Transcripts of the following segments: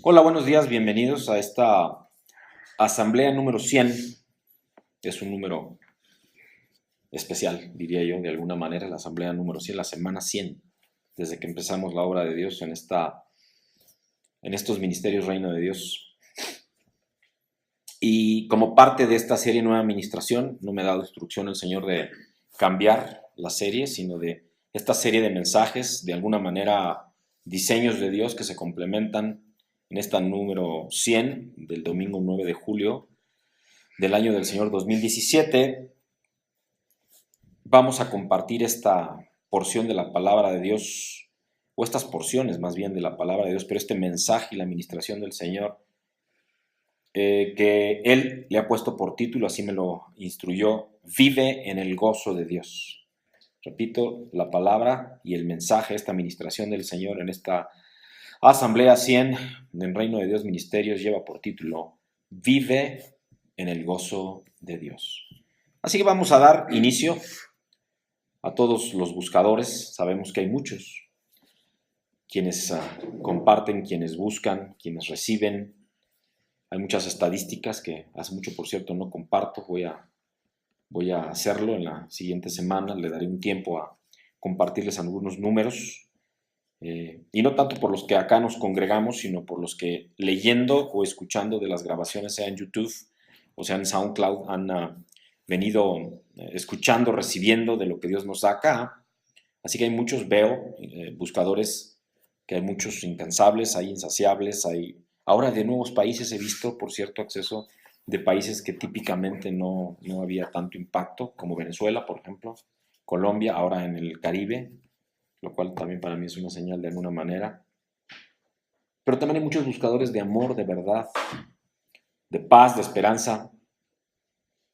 Hola, buenos días, bienvenidos a esta asamblea número 100. Es un número especial, diría yo, de alguna manera, la asamblea número 100, la semana 100, desde que empezamos la obra de Dios en estos ministerios Reino de Dios. Y como parte de esta serie Nueva Administración, no me ha dado instrucción el Señor de cambiar la serie, sino de esta serie de mensajes, de alguna manera diseños de Dios que se complementan en esta número 100 del domingo 9 de julio del año del Señor 2017. Vamos a compartir esta porción de la palabra de Dios, o estas porciones más bien de la palabra de Dios, pero este mensaje y la administración del Señor, que Él le ha puesto por título, así me lo instruyó: vive en el gozo de Dios. Repito, la palabra y el mensaje, esta administración del Señor en esta Asamblea 100 del Reino de Dios Ministerios lleva por título: vive en el gozo de Dios. Así que vamos a dar inicio a todos los buscadores. Sabemos que hay muchos, quienes comparten, quienes buscan, quienes reciben. Hay muchas estadísticas que hace mucho, por cierto, no comparto. Voy a hacerlo en la siguiente semana. Le daré un tiempo a compartirles algunos números. Y no tanto por los que acá nos congregamos, sino por los que leyendo o escuchando de las grabaciones, sea en YouTube o sea en SoundCloud, han venido escuchando, recibiendo de lo que Dios nos da acá. Así que hay muchos, veo, buscadores, que hay muchos incansables, hay insaciables, hay ahora de nuevos países. He visto, por cierto, acceso de países que típicamente no había tanto impacto, como Venezuela, por ejemplo, Colombia, ahora en el Caribe, lo cual también para mí es una señal de alguna manera. Pero también hay muchos buscadores de amor, de verdad, de paz, de esperanza.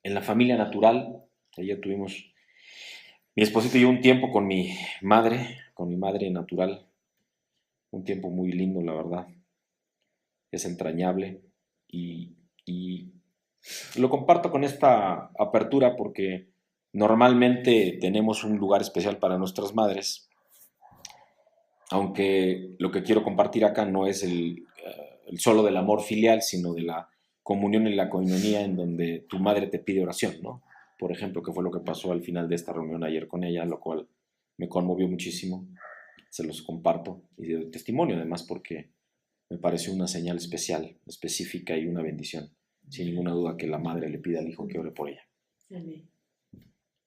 En la familia natural, ayer tuvimos, mi esposito y yo, un tiempo con mi madre natural, un tiempo muy lindo, la verdad. Es entrañable y lo comparto con esta apertura porque normalmente tenemos un lugar especial para nuestras madres, aunque lo que quiero compartir acá no es el solo del amor filial, sino de la comunión y la coinonía, en donde tu madre te pide oración, ¿no? Por ejemplo, que fue lo que pasó al final de esta reunión ayer con ella, lo cual me conmovió muchísimo. Se los comparto y doy testimonio, además, porque me pareció una señal especial, específica y una bendición, sin ninguna duda, que la madre le pida al hijo que ore por ella. Amén.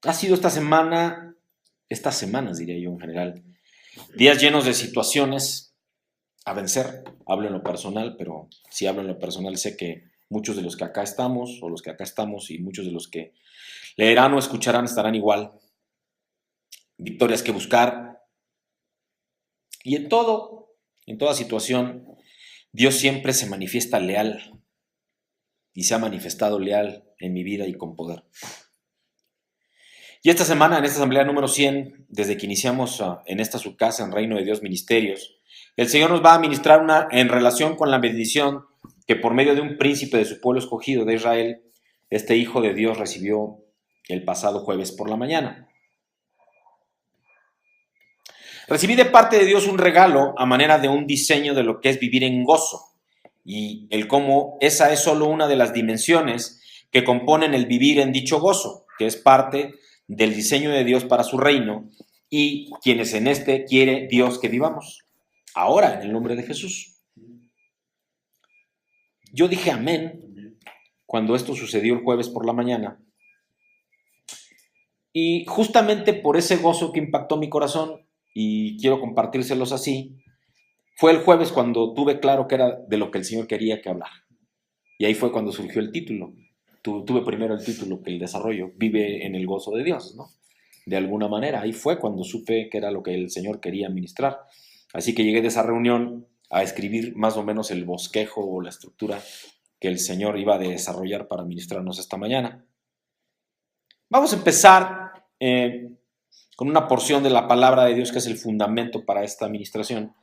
Ha sido esta semana, estas semanas diría yo en general, días llenos de situaciones a vencer. Hablo en lo personal, pero si hablo en lo personal sé que muchos de los que acá estamos, o los que acá estamos, y muchos de los que leerán o escucharán estarán igual. Victorias que buscar. Y en toda situación, Dios siempre se manifiesta leal, y se ha manifestado leal en mi vida y con poder. Y esta semana, en esta asamblea número 100, desde que iniciamos en esta su casa, en Reino de Dios Ministerios, el Señor nos va a ministrar en relación con la bendición que por medio de un príncipe de su pueblo escogido de Israel, este Hijo de Dios recibió el pasado jueves por la mañana. Recibí de parte de Dios un regalo a manera de un diseño de lo que es vivir en gozo, y el cómo esa es solo una de las dimensiones que componen el vivir en dicho gozo, que es parte del diseño de Dios para su reino, y quienes en este quiere Dios que vivamos. Ahora, en el nombre de Jesús. Yo dije amén cuando esto sucedió el jueves por la mañana, y justamente por ese gozo que impactó mi corazón, y quiero compartírselos así, fue el jueves cuando tuve claro que era de lo que el Señor quería que hablara. Y ahí fue cuando surgió el título. Tuve primero el título que el desarrollo: vive en el gozo de Dios, ¿no? De alguna manera, ahí fue cuando supe que era lo que el Señor quería ministrar. Así que llegué de esa reunión a escribir más o menos el bosquejo o la estructura que el Señor iba a desarrollar para ministrarnos esta mañana. Vamos a empezar con una porción de la palabra de Dios que es el fundamento para esta administración,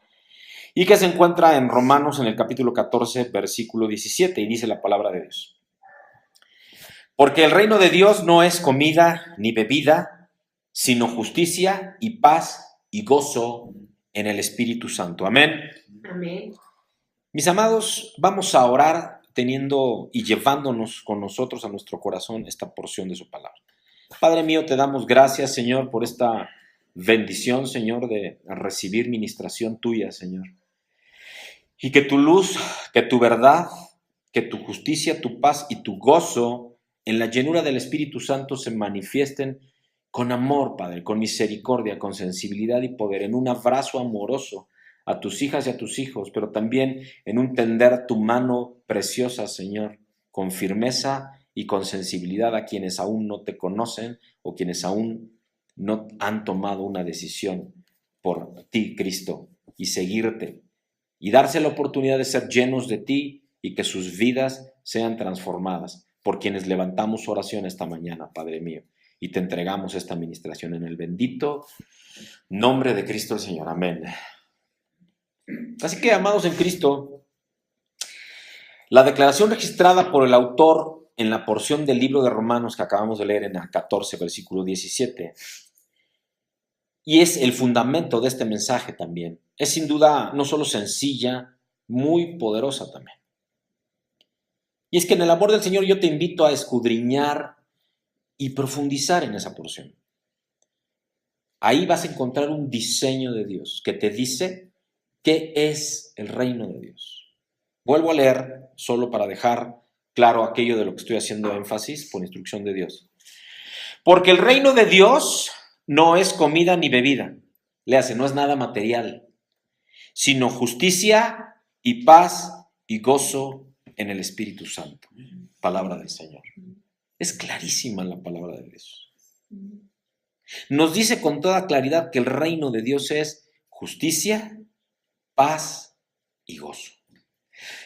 y que se encuentra en Romanos, en el capítulo 14, versículo 17, y dice la palabra de Dios: porque el reino de Dios no es comida ni bebida, sino justicia y paz y gozo en el Espíritu Santo. Amén. Amén. Mis amados, vamos a orar teniendo y llevándonos con nosotros a nuestro corazón esta porción de su palabra. Padre mío, te damos gracias, Señor, por esta bendición, Señor, de recibir ministración tuya, Señor. Y que tu luz, que tu verdad, que tu justicia, tu paz y tu gozo en la llenura del Espíritu Santo se manifiesten con amor, Padre, con misericordia, con sensibilidad y poder, en un abrazo amoroso a tus hijas y a tus hijos, pero también en un tender tu mano preciosa, Señor, con firmeza y con sensibilidad a quienes aún no te conocen o quienes aún no han tomado una decisión por ti, Cristo, y seguirte, y darse la oportunidad de ser llenos de ti y que sus vidas sean transformadas, por quienes levantamos oración esta mañana, Padre mío, y te entregamos esta administración en el bendito nombre de Cristo el Señor. Amén. Así que, amados en Cristo, la declaración registrada por el autor en la porción del libro de Romanos que acabamos de leer en el 14, versículo 17, y es el fundamento de este mensaje también, es sin duda no solo sencilla, muy poderosa también. Y es que en el amor del Señor yo te invito a escudriñar y profundizar en esa porción. Ahí vas a encontrar un diseño de Dios que te dice qué es el reino de Dios. Vuelvo a leer solo para dejar claro aquello de lo que estoy haciendo énfasis por instrucción de Dios. Porque el reino de Dios no es comida ni bebida, léase, no es nada material, sino justicia y paz y gozo en el Espíritu Santo. Palabra del Señor. Es clarísima la palabra de Dios. Nos dice con toda claridad que el reino de Dios es justicia, paz y gozo.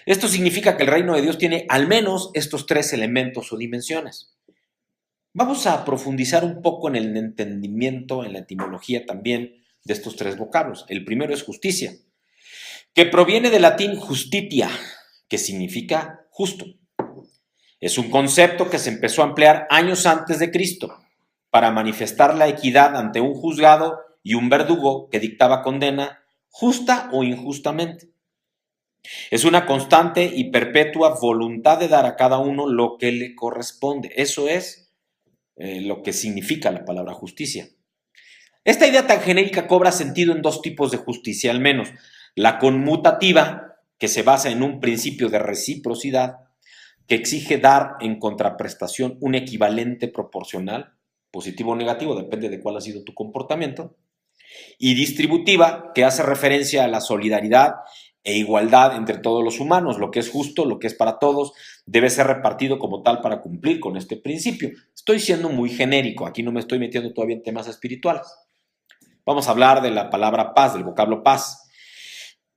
Esto significa que el reino de Dios tiene al menos estos tres elementos o dimensiones. Vamos a profundizar un poco en el entendimiento, en la etimología también de estos tres vocablos. El primero es justicia, que proviene del latín justitia, que significa justo. Es un concepto que se empezó a emplear años antes de Cristo para manifestar la equidad ante un juzgado y un verdugo que dictaba condena justa o injustamente. Es una constante y perpetua voluntad de dar a cada uno lo que le corresponde. Eso es lo que significa la palabra justicia. Esta idea tan genérica cobra sentido en dos tipos de justicia, al menos. La conmutativa, que se basa en un principio de reciprocidad, que exige dar en contraprestación un equivalente proporcional, positivo o negativo, depende de cuál ha sido tu comportamiento, y distributiva, que hace referencia a la solidaridad e igualdad entre todos los humanos. Lo que es justo, lo que es para todos, debe ser repartido como tal para cumplir con este principio. Estoy siendo muy genérico, aquí no me estoy metiendo todavía en temas espirituales. Vamos a hablar de la palabra paz, del vocablo paz.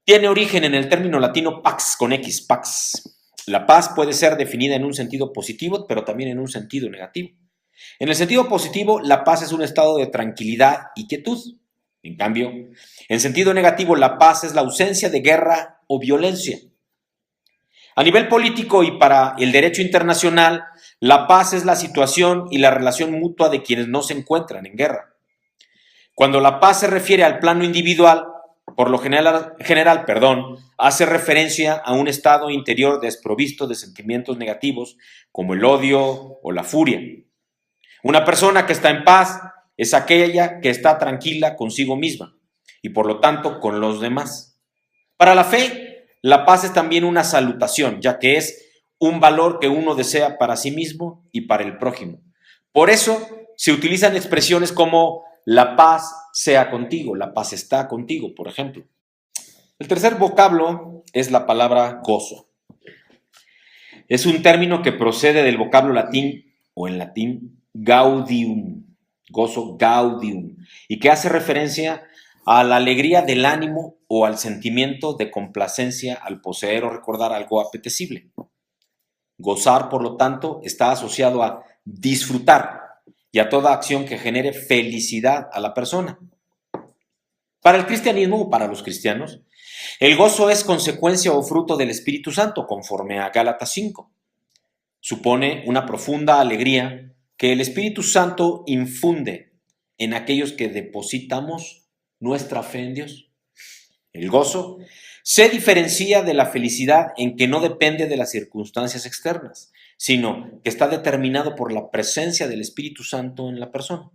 Tiene origen en el término latino pax, con X, pax. La paz puede ser definida en un sentido positivo, pero también en un sentido negativo. En el sentido positivo, la paz es un estado de tranquilidad y quietud. En cambio, en sentido negativo, la paz es la ausencia de guerra o violencia. A nivel político y para el derecho internacional, la paz es la situación y la relación mutua de quienes no se encuentran en guerra. Cuando la paz se refiere al plano individual, por lo general, hace referencia a un estado interior desprovisto de sentimientos negativos como el odio o la furia. Una persona que está en paz es aquella que está tranquila consigo misma y por lo tanto con los demás. Para la fe, la paz es también una salutación, ya que es un valor que uno desea para sí mismo y para el prójimo. Por eso se utilizan expresiones como la paz sea contigo, la paz está contigo, por ejemplo. El tercer vocablo es la palabra gozo. Es un término que procede del vocablo latín, o en latín, gaudium, gozo gaudium, y que hace referencia a la alegría del ánimo o al sentimiento de complacencia al poseer o recordar algo apetecible. Gozar, por lo tanto, está asociado a disfrutar y a toda acción que genere felicidad a la persona. Para el cristianismo o para los cristianos, el gozo es consecuencia o fruto del Espíritu Santo, conforme a Gálatas 5. Supone una profunda alegría que el Espíritu Santo infunde en aquellos que depositamos nuestra fe en Dios. El gozo Se diferencia de la felicidad en que no depende de las circunstancias externas, sino que está determinado por la presencia del Espíritu Santo en la persona.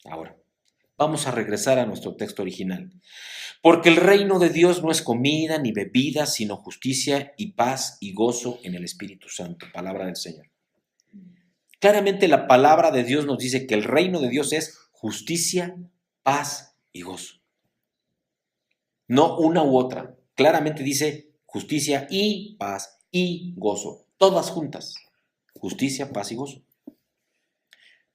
Ahora, vamos a regresar a nuestro texto original. Porque el reino de Dios no es comida ni bebida, sino justicia y paz y gozo en el Espíritu Santo. Palabra del Señor. Claramente la palabra de Dios nos dice que el reino de Dios es justicia, paz y gozo. No una u otra. Claramente dice justicia y paz y gozo. Todas juntas. Justicia, paz y gozo.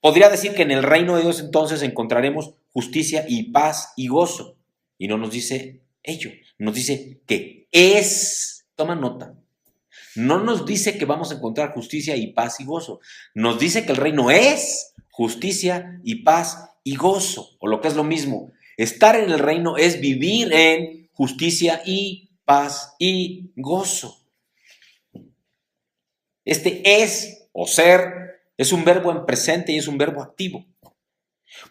Podría decir que en el reino de Dios entonces encontraremos justicia y paz y gozo. Y no nos dice ello. Nos dice que es. Toma nota. No nos dice que vamos a encontrar justicia y paz y gozo. Nos dice que el reino es justicia y paz y gozo. O lo que es lo mismo. Estar en el reino es vivir en justicia y paz y gozo. Este es o ser es un verbo en presente y es un verbo activo.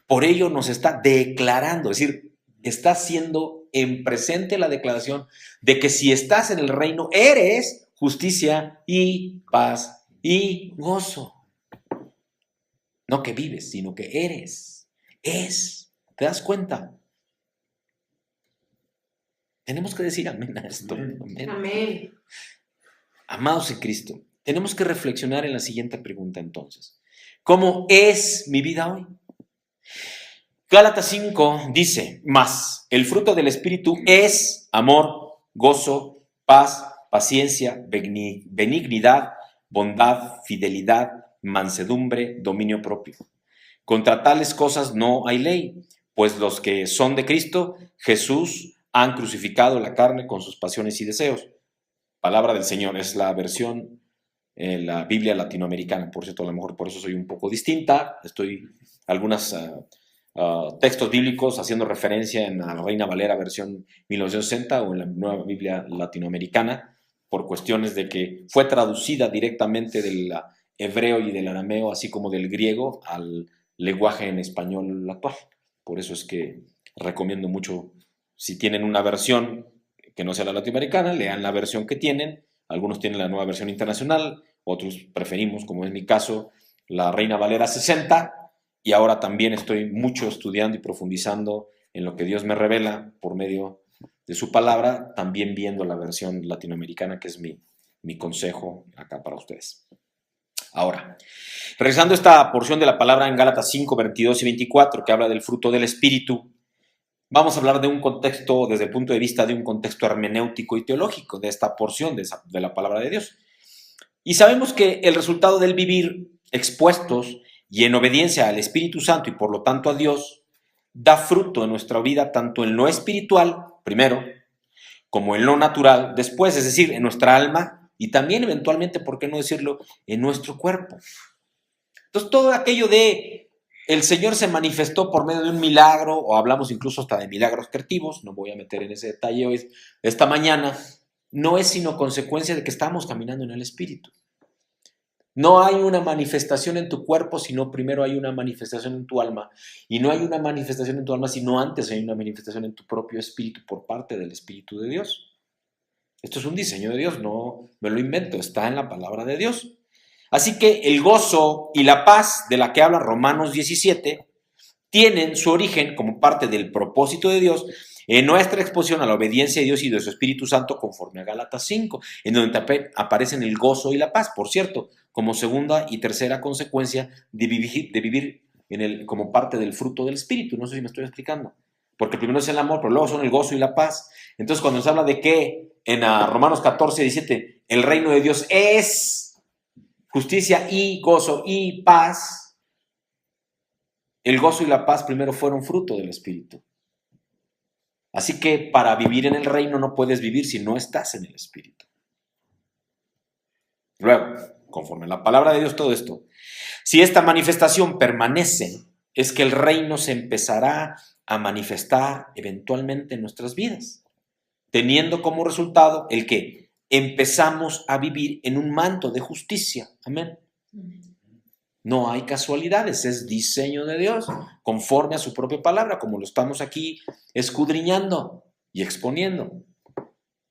Por ello nos está declarando, es decir, está haciendo en presente la declaración de que si estás en el reino eres justicia y paz y gozo. No que vives, sino que eres. Es. ¿Te das cuenta? Tenemos que decir amén a esto. Amén. Amén. Amados en Cristo, tenemos que reflexionar en la siguiente pregunta entonces. ¿Cómo es mi vida hoy? Gálatas 5 dice, mas el fruto del Espíritu es amor, gozo, paz, paciencia, benignidad, bondad, fidelidad, mansedumbre, dominio propio. Contra tales cosas no hay ley, pues los que son de Cristo, Jesús, han crucificado la carne con sus pasiones y deseos. Palabra del Señor, es la versión, la Biblia latinoamericana, por cierto, a lo mejor por eso soy un poco distinta, estoy algunos textos bíblicos haciendo referencia en la Reina Valera versión 1960 o en la Nueva Biblia latinoamericana, por cuestiones de que fue traducida directamente del hebreo y del arameo, así como del griego, al lenguaje en español actual. Por eso es que recomiendo mucho, si tienen una versión que no sea la latinoamericana, lean la versión que tienen. Algunos tienen la nueva versión internacional, otros preferimos, como es mi caso, la Reina Valera 60, y ahora también estoy mucho estudiando y profundizando en lo que Dios me revela por medio de su palabra, también viendo la versión latinoamericana, que es mi consejo acá para ustedes. Ahora, regresando a esta porción de la palabra en Gálatas 5, 22 y 24, que habla del fruto del Espíritu, vamos a hablar de un contexto, desde el punto de vista de un contexto hermenéutico y teológico de esta porción de la palabra de Dios. Y sabemos que el resultado del vivir expuestos y en obediencia al Espíritu Santo y por lo tanto a Dios, da fruto en nuestra vida tanto en lo espiritual, primero, como en lo natural, después, es decir, en nuestra alma y también eventualmente, ¿por qué no decirlo?, en nuestro cuerpo. Entonces, todo aquello de el Señor se manifestó por medio de un milagro, o hablamos incluso hasta de milagros creativos, no voy a meter en ese detalle hoy, esta mañana, no es sino consecuencia de que estamos caminando en el Espíritu. No hay una manifestación en tu cuerpo, sino primero hay una manifestación en tu alma. Y no hay una manifestación en tu alma, sino antes hay una manifestación en tu propio espíritu por parte del Espíritu de Dios. Esto es un diseño de Dios, no me lo invento, está en la palabra de Dios. Así que el gozo y la paz de la que habla Romanos 17 tienen su origen como parte del propósito de Dios en nuestra exposición a la obediencia de Dios y de su Espíritu Santo conforme a Gálatas 5, en donde aparecen el gozo y la paz, por cierto, como segunda y tercera consecuencia de vivir como parte del fruto del Espíritu. No sé si me estoy explicando. Porque primero es el amor, pero luego son el gozo y la paz. Entonces, cuando nos habla de que en Romanos 14, 17, el reino de Dios es justicia y gozo y paz, el gozo y la paz primero fueron fruto del Espíritu. Así que para vivir en el reino no puedes vivir si no estás en el Espíritu. Luego, conforme a la palabra de Dios, todo esto, si esta manifestación permanece, es que el reino se empezará a manifestar eventualmente en nuestras vidas, teniendo como resultado el que empezamos a vivir en un manto de justicia. Amén. No hay casualidades, es diseño de Dios, conforme a su propia palabra, como lo estamos aquí escudriñando y exponiendo.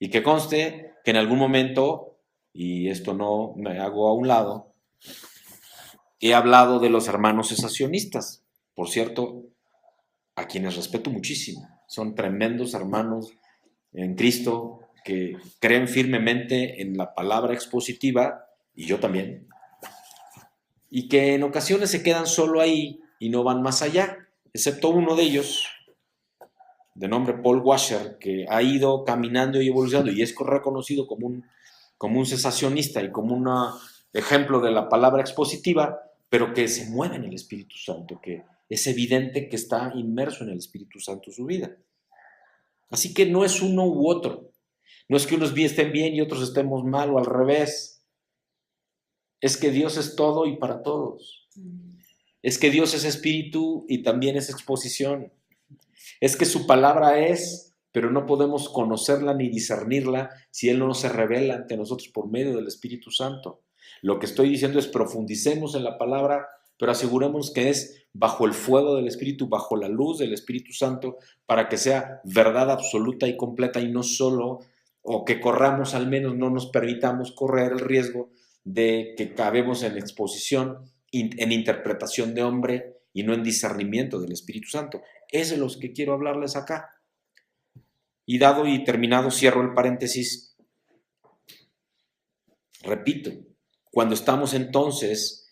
Y que conste que en algún momento, y esto no me hago a un lado, he hablado de los hermanos cesacionistas, por cierto, a quienes respeto muchísimo. Son tremendos hermanos en Cristo que creen firmemente en la palabra expositiva, y yo también, y que en ocasiones se quedan solo ahí y no van más allá, excepto uno de ellos, de nombre Paul Washer, que ha ido caminando y evolucionando y es reconocido como un cesacionista y como un ejemplo de la palabra expositiva, pero que se mueve en el Espíritu Santo, que es evidente que está inmerso en el Espíritu Santo su vida. Así que no es uno u otro. No es que unos estén bien y otros estemos mal o al revés. Es que Dios es todo y para todos. Es que Dios es espíritu y también es exposición. Es que su palabra es, pero no podemos conocerla ni discernirla si Él no se revela ante nosotros por medio del Espíritu Santo. Lo que estoy diciendo es profundicemos en la palabra, pero aseguremos que es bajo el fuego del Espíritu, bajo la luz del Espíritu Santo, para que sea verdad absoluta y completa y no solo, o que corramos al menos, no nos permitamos correr el riesgo de que cabemos en exposición, en interpretación de hombre y no en discernimiento del Espíritu Santo. Es de los que quiero hablarles acá. Y dado y terminado, cierro el paréntesis. Repito, cuando estamos entonces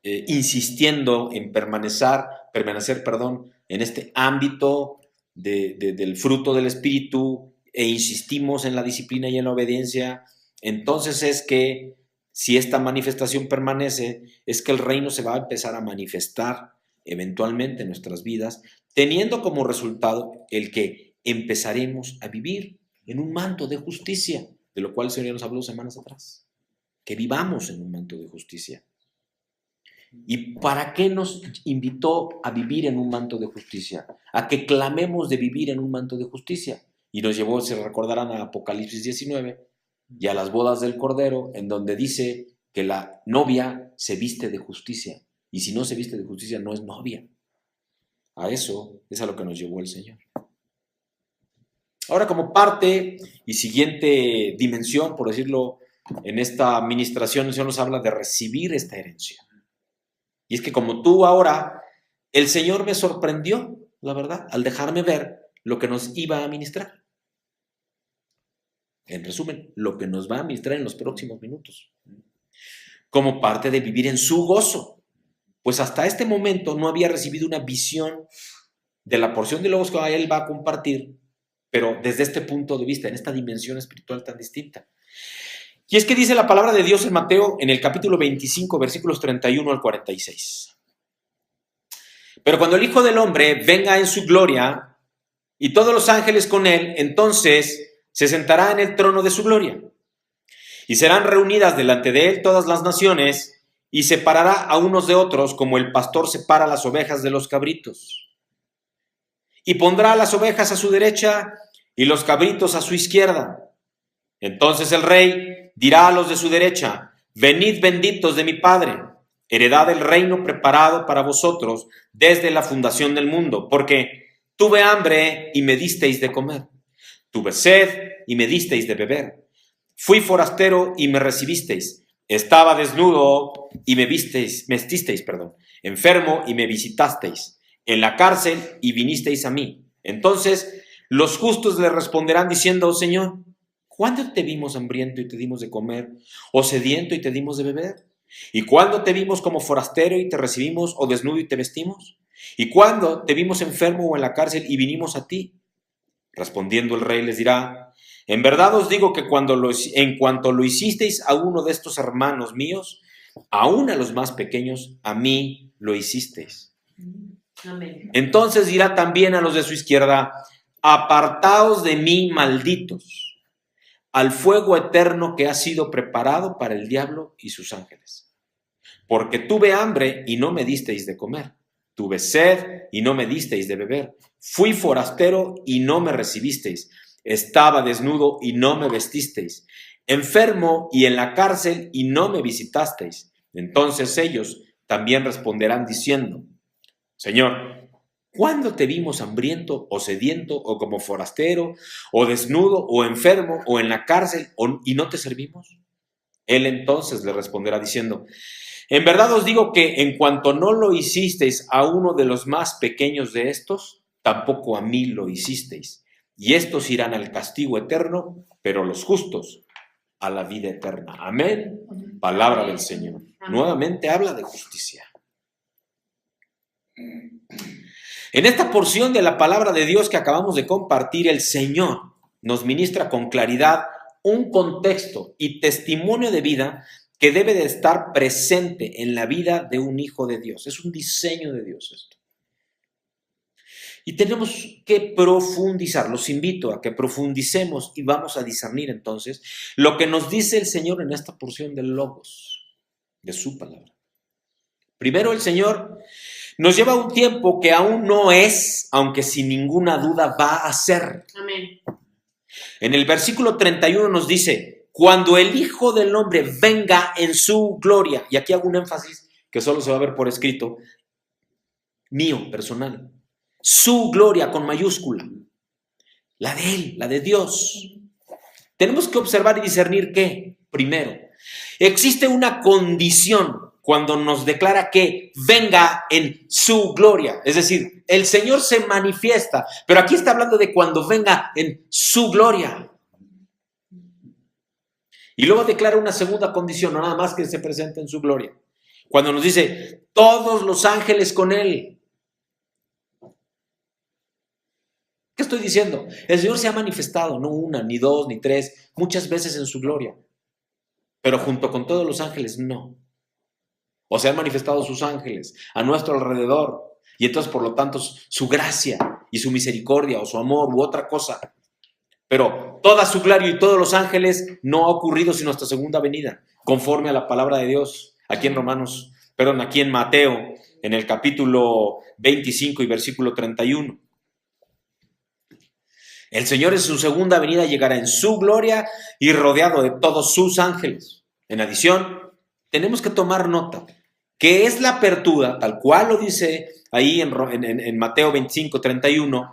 insistiendo en permanecer, en este ámbito del fruto del Espíritu e insistimos en la disciplina y en la obediencia, entonces es que si esta manifestación permanece, es que el reino se va a empezar a manifestar eventualmente en nuestras vidas, teniendo como resultado el que empezaremos a vivir en un manto de justicia, de lo cual el Señor nos habló semanas atrás, que vivamos en un manto de justicia. ¿Y para qué nos invitó a vivir en un manto de justicia? A que clamemos de vivir en un manto de justicia. Y nos llevó, se recordarán, a Apocalipsis 19 y a las bodas del Cordero, en donde dice que la novia se viste de justicia. Y si no se viste de justicia, no es novia. A eso es a lo que nos llevó el Señor. Ahora, como parte y siguiente dimensión, por decirlo, en esta administración, el Señor nos habla de recibir esta herencia. Y es que como tú ahora, el Señor me sorprendió, la verdad, al dejarme ver lo que nos iba a ministrar. En resumen, lo que nos va a ministrar en los próximos minutos. Como parte de vivir en su gozo. Pues hasta este momento no había recibido una visión de la porción de logos que Él va a compartir, pero desde este punto de vista, en esta dimensión espiritual tan distinta. Y es que dice la palabra de Dios en Mateo, en el capítulo 25, versículos 31 al 46. Pero cuando el Hijo del Hombre venga en su gloria y todos los ángeles con él, entonces se sentará en el trono de su gloria. Y serán reunidas delante de él todas las naciones y separará a unos de otros como el pastor separa las ovejas de los cabritos. Y pondrá las ovejas a su derecha y los cabritos a su izquierda. Entonces el rey dirá a los de su derecha: venid benditos de mi Padre, heredad el reino preparado para vosotros desde la fundación del mundo, porque tuve hambre y me disteis de comer, tuve sed y me disteis de beber, fui forastero y me recibisteis, estaba desnudo y me visteis, enfermo y me visitasteis, en la cárcel y vinisteis a mí. Entonces los justos le responderán diciendo: Señor, ¿cuándo te vimos hambriento y te dimos de comer, o sediento y te dimos de beber? ¿Y cuándo te vimos como forastero y te recibimos, o desnudo y te vestimos? ¿Y cuándo te vimos enfermo o en la cárcel y vinimos a ti? Respondiendo el rey les dirá: en verdad os digo que en cuanto lo hicisteis a uno de estos hermanos míos, aún a los más pequeños, a mí lo hicisteis. Amén. Entonces dirá también a los de su izquierda: apartaos de mí, malditos, al fuego eterno que ha sido preparado para el diablo y sus ángeles. Porque tuve hambre y no me disteis de comer, tuve sed y no me disteis de beber, fui forastero y no me recibisteis, estaba desnudo y no me vestisteis, enfermo y en la cárcel y no me visitasteis. Entonces ellos también responderán diciendo: Señor, ¿Cuándo te vimos hambriento o sediento o como forastero o desnudo o enfermo o en la cárcel y no te servimos? Él entonces le responderá diciendo: en verdad os digo que en cuanto no lo hicisteis a uno de los más pequeños de estos, tampoco a mí lo hicisteis. Y estos irán al castigo eterno, pero los justos a la vida eterna. Amén. Palabra del Señor. Nuevamente habla de justicia. En esta porción de la palabra de Dios que acabamos de compartir, el Señor nos ministra con claridad un contexto y testimonio de vida que debe de estar presente en la vida de un hijo de Dios. Es un diseño de Dios esto. Y tenemos que profundizar. Los invito a que profundicemos y vamos a discernir entonces lo que nos dice el Señor en esta porción del Logos, de su palabra. Primero, el Señor nos lleva a un tiempo que aún no es, aunque sin ninguna duda va a ser. Amén. En el versículo 31 nos dice: cuando el Hijo del Hombre venga en su gloria. Y aquí hago un énfasis que solo se va a ver por escrito, mío, personal. Su gloria con mayúscula. La de Él, la de Dios. Tenemos que observar y discernir que, primero, existe una condición cuando nos declara que venga en su gloria. Es decir, el Señor se manifiesta, pero aquí está hablando de cuando venga en su gloria. Y luego declara una segunda condición, no nada más que se presente en su gloria. Cuando nos dice, todos los ángeles con Él. ¿Qué estoy diciendo? El Señor se ha manifestado, no una, ni dos, ni tres, muchas veces en su gloria. Pero junto con todos los ángeles, no. O se han manifestado sus ángeles a nuestro alrededor. Y entonces, por lo tanto, su gracia y su misericordia o su amor u otra cosa. Pero toda su gloria y todos los ángeles no ha ocurrido sino hasta segunda venida, conforme a la palabra de Dios. Aquí en Mateo, en el capítulo 25 y versículo 31. El Señor en su segunda venida llegará en su gloria y rodeado de todos sus ángeles. En adición, tenemos que tomar nota que es la apertura, tal cual lo dice ahí en Mateo 25, 31,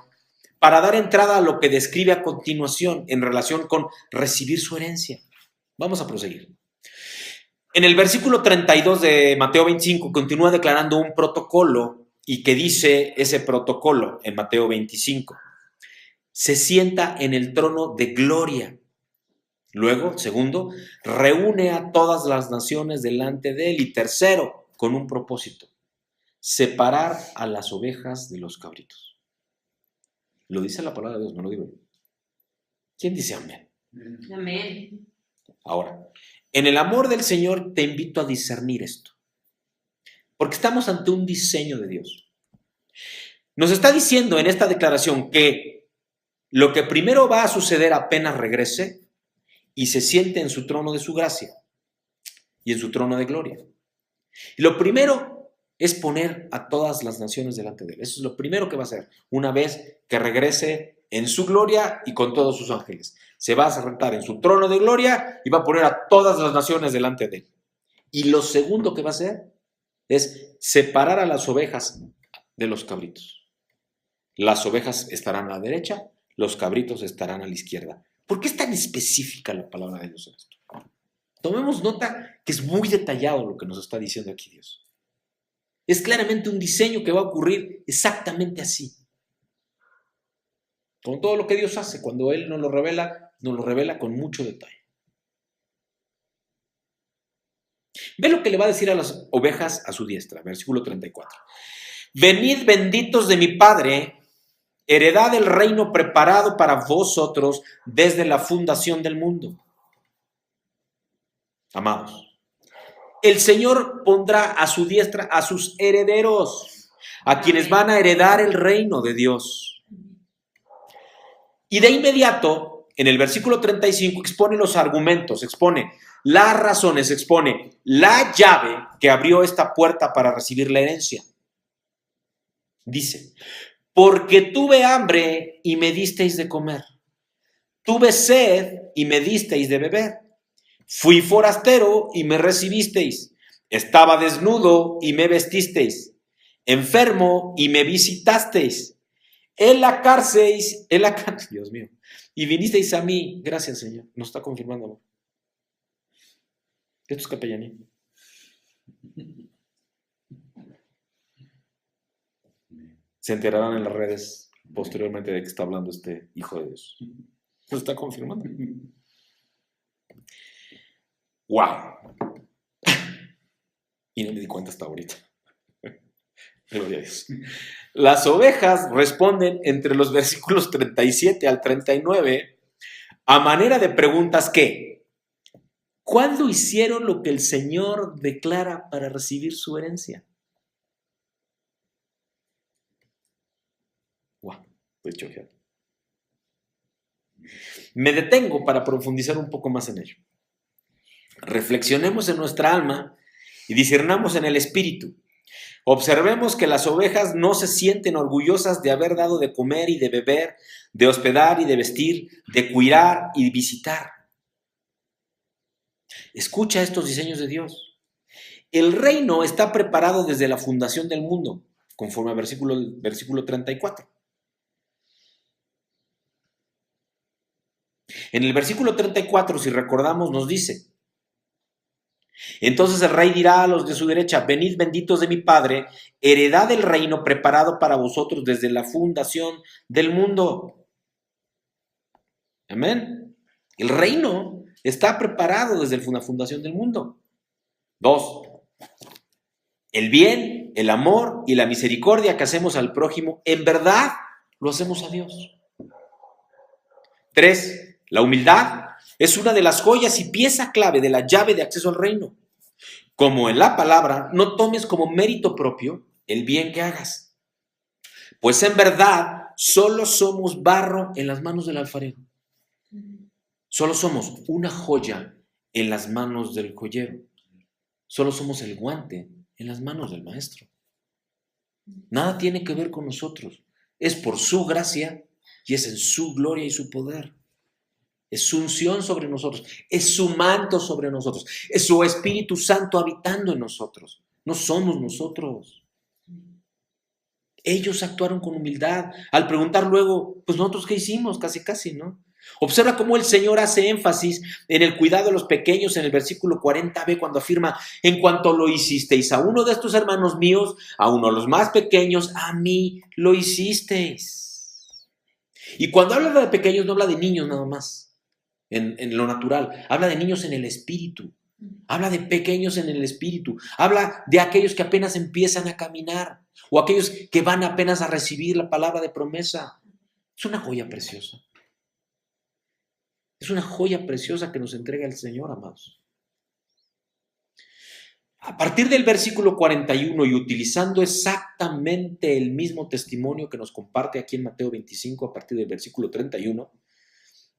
para dar entrada a lo que describe a continuación en relación con recibir su herencia. Vamos a proseguir. En el versículo 32 de Mateo 25 continúa declarando un protocolo y que dice ese protocolo en Mateo 25. Se sienta en el trono de gloria. Luego, segundo, reúne a todas las naciones delante de él. Y tercero, con un propósito, separar a las ovejas de los cabritos. Lo dice la palabra de Dios, no lo digo yo. ¿Quién dice amén? Amén. Ahora, en el amor del Señor te invito a discernir esto. Porque estamos ante un diseño de Dios. Nos está diciendo en esta declaración que lo que primero va a suceder apenas regrese y se siente en su trono de su gracia y en su trono de gloria. Y lo primero es poner a todas las naciones delante de él. Eso es lo primero que va a hacer una vez que regrese en su gloria y con todos sus ángeles. Se va a sentar en su trono de gloria y va a poner a todas las naciones delante de él. Y lo segundo que va a hacer es separar a las ovejas de los cabritos. Las ovejas estarán a la derecha, los cabritos estarán a la izquierda. ¿Por qué es tan específica la palabra de Dios en esto? Tomemos nota que es muy detallado lo que nos está diciendo aquí Dios. Es claramente un diseño que va a ocurrir exactamente así. Con todo lo que Dios hace, cuando Él nos lo revela con mucho detalle. Ve lo que le va a decir a las ovejas a su diestra, versículo 34. Venid benditos de mi Padre, heredad del reino preparado para vosotros desde la fundación del mundo. Amados, el Señor pondrá a su diestra a sus herederos, a quienes van a heredar el reino de Dios. Y de inmediato, en el versículo 35, expone los argumentos, expone las razones, expone la llave que abrió esta puerta para recibir la herencia. Dice: porque tuve hambre y me disteis de comer. Tuve sed y me disteis de beber. Fui forastero y me recibisteis. Estaba desnudo y me vestisteis. enfermo y me visitasteis, en la cárcel, Dios mío, y vinisteis a mí. Gracias, Señor. Nos está confirmando, ¿no? Esto es capellanía. Se enterarán en las redes posteriormente de que está hablando este Hijo de Dios. Nos está confirmando. ¡Wow! Y no me di cuenta hasta ahorita. Gloria a Dios. Las ovejas responden entre los versículos 37 al 39 a manera de preguntas que: ¿cuándo hicieron lo que el Señor declara para recibir su herencia? Wow, estoy choqueado. Me detengo para profundizar un poco más en ello. Reflexionemos en nuestra alma y discernamos en el espíritu. Observemos que las ovejas no se sienten orgullosas de haber dado de comer y de beber, de hospedar y de vestir, de cuidar y visitar. Escucha estos diseños de Dios. El reino está preparado desde la fundación del mundo, conforme al versículo 34. En el versículo 34, si recordamos, nos dice: entonces el rey dirá a los de su derecha: venid benditos de mi Padre, heredad del reino preparado para vosotros desde la fundación del mundo. Amén. El reino está preparado desde la fundación del mundo. 2. El bien, el amor y la misericordia que hacemos al prójimo, en verdad lo hacemos a Dios. 3. La humildad es una de las joyas y pieza clave de la llave de acceso al reino. Como en la palabra, no tomes como mérito propio el bien que hagas, pues en verdad solo somos barro en las manos del alfarero. Solo somos una joya en las manos del joyero. Solo somos el guante en las manos del maestro. Nada tiene que ver con nosotros. Es por su gracia y es en su gloria y su poder. Es su unción sobre nosotros, es su manto sobre nosotros, es su Espíritu Santo habitando en nosotros. No somos nosotros. Ellos actuaron con humildad al preguntar luego: pues nosotros qué hicimos, casi, ¿no? Observa cómo el Señor hace énfasis en el cuidado de los pequeños en el versículo 40b, cuando afirma: en cuanto lo hicisteis a uno de estos hermanos míos, a uno de los más pequeños, a mí lo hicisteis. Y cuando habla de pequeños, no habla de niños nada más. En lo natural, habla de niños en el espíritu, habla de pequeños en el espíritu, habla de aquellos que apenas empiezan a caminar o aquellos que van apenas a recibir la palabra de promesa. Es una joya preciosa. Es una joya preciosa que nos entrega el Señor, amados. A partir del versículo 41 y utilizando exactamente el mismo testimonio que nos comparte aquí en Mateo 25 a partir del versículo 31,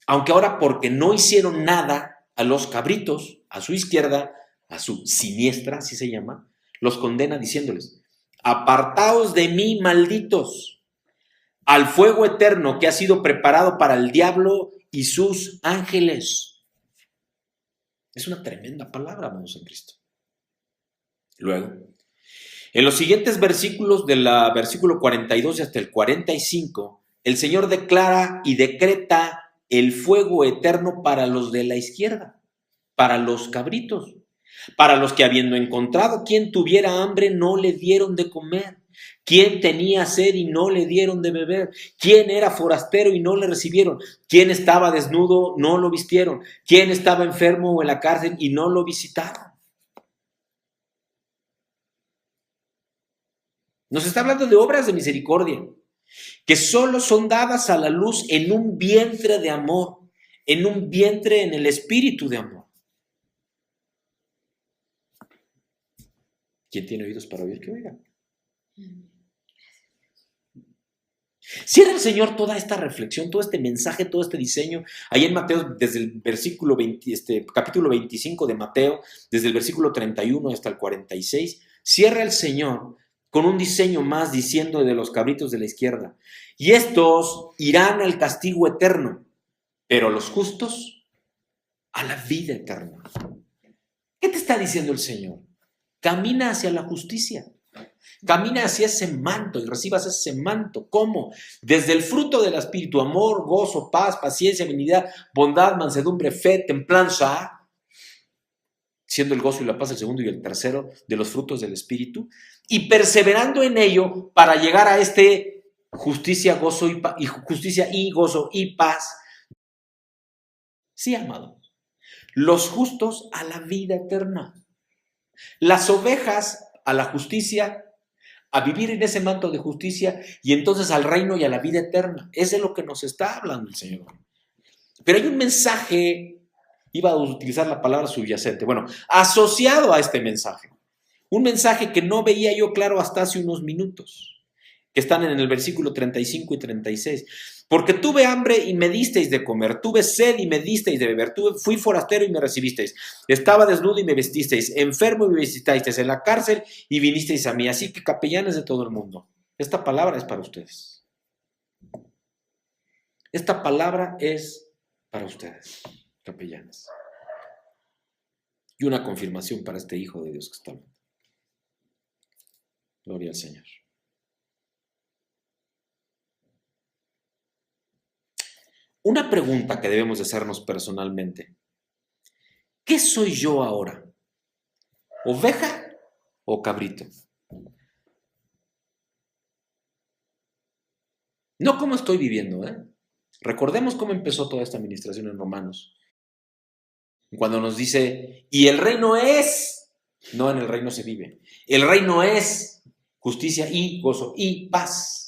aunque ahora porque no hicieron nada a los cabritos, a su izquierda, a su siniestra, así se llama, los condena diciéndoles: apartaos de mí, malditos, al fuego eterno que ha sido preparado para el diablo y sus ángeles. Es una tremenda palabra, amados en Cristo. Luego, en los siguientes versículos, del versículo 42 hasta el 45, el Señor declara y decreta el fuego eterno para los de la izquierda, para los cabritos, para los que habiendo encontrado quien tuviera hambre no le dieron de comer, quien tenía sed y no le dieron de beber, quien era forastero y no le recibieron, quien estaba desnudo no lo vistieron, quien estaba enfermo o en la cárcel y no lo visitaron. Nos está hablando de obras de misericordia que solo son dadas a la luz en un vientre de amor, en un vientre en el espíritu de amor. ¿Quién tiene oídos para oír, que oiga? Cierra el Señor toda esta reflexión, todo este mensaje, todo este diseño, ahí en Mateo, desde el versículo 20, capítulo 25 de Mateo, desde el versículo 31 hasta el 46, cierra el Señor con un diseño más diciendo de los cabritos de la izquierda: y estos irán al castigo eterno, pero los justos a la vida eterna. ¿Qué te está diciendo el Señor? Camina hacia la justicia. Camina hacia ese manto y recibas ese manto. ¿Cómo? Desde el fruto del Espíritu: amor, gozo, paz, paciencia, benignidad, bondad, mansedumbre, fe, templanza, siendo el gozo y la paz el segundo y el tercero de los frutos del Espíritu, y perseverando en ello para llegar a este justicia, gozo justicia y gozo y paz. Sí, amado. Los justos a la vida eterna. Las ovejas a la justicia, a vivir en ese manto de justicia, y entonces al reino y a la vida eterna. Es de lo que nos está hablando el Señor. Pero hay un mensaje, iba a utilizar la palabra subyacente, bueno, asociado a este mensaje. Un mensaje que no veía yo claro hasta hace unos minutos, que están en el versículo 35 y 36. Porque tuve hambre y me disteis de comer, tuve sed y me disteis de beber, fui forastero y me recibisteis, estaba desnudo y me vestisteis, enfermo y me visitasteis, en la cárcel y vinisteis a mí. Así que, capellanes de todo el mundo, esta palabra es para ustedes. Esta palabra es para ustedes, capellanes. Y una confirmación para este Hijo de Dios que está hablando. Gloria al Señor. Una pregunta que debemos de hacernos personalmente: ¿qué soy yo ahora? ¿Oveja o cabrito? No cómo estoy viviendo, ¿eh? Recordemos cómo empezó toda esta administración en Romanos. Cuando nos dice, y el reino es, no, en el reino se vive. El reino es justicia y gozo y paz.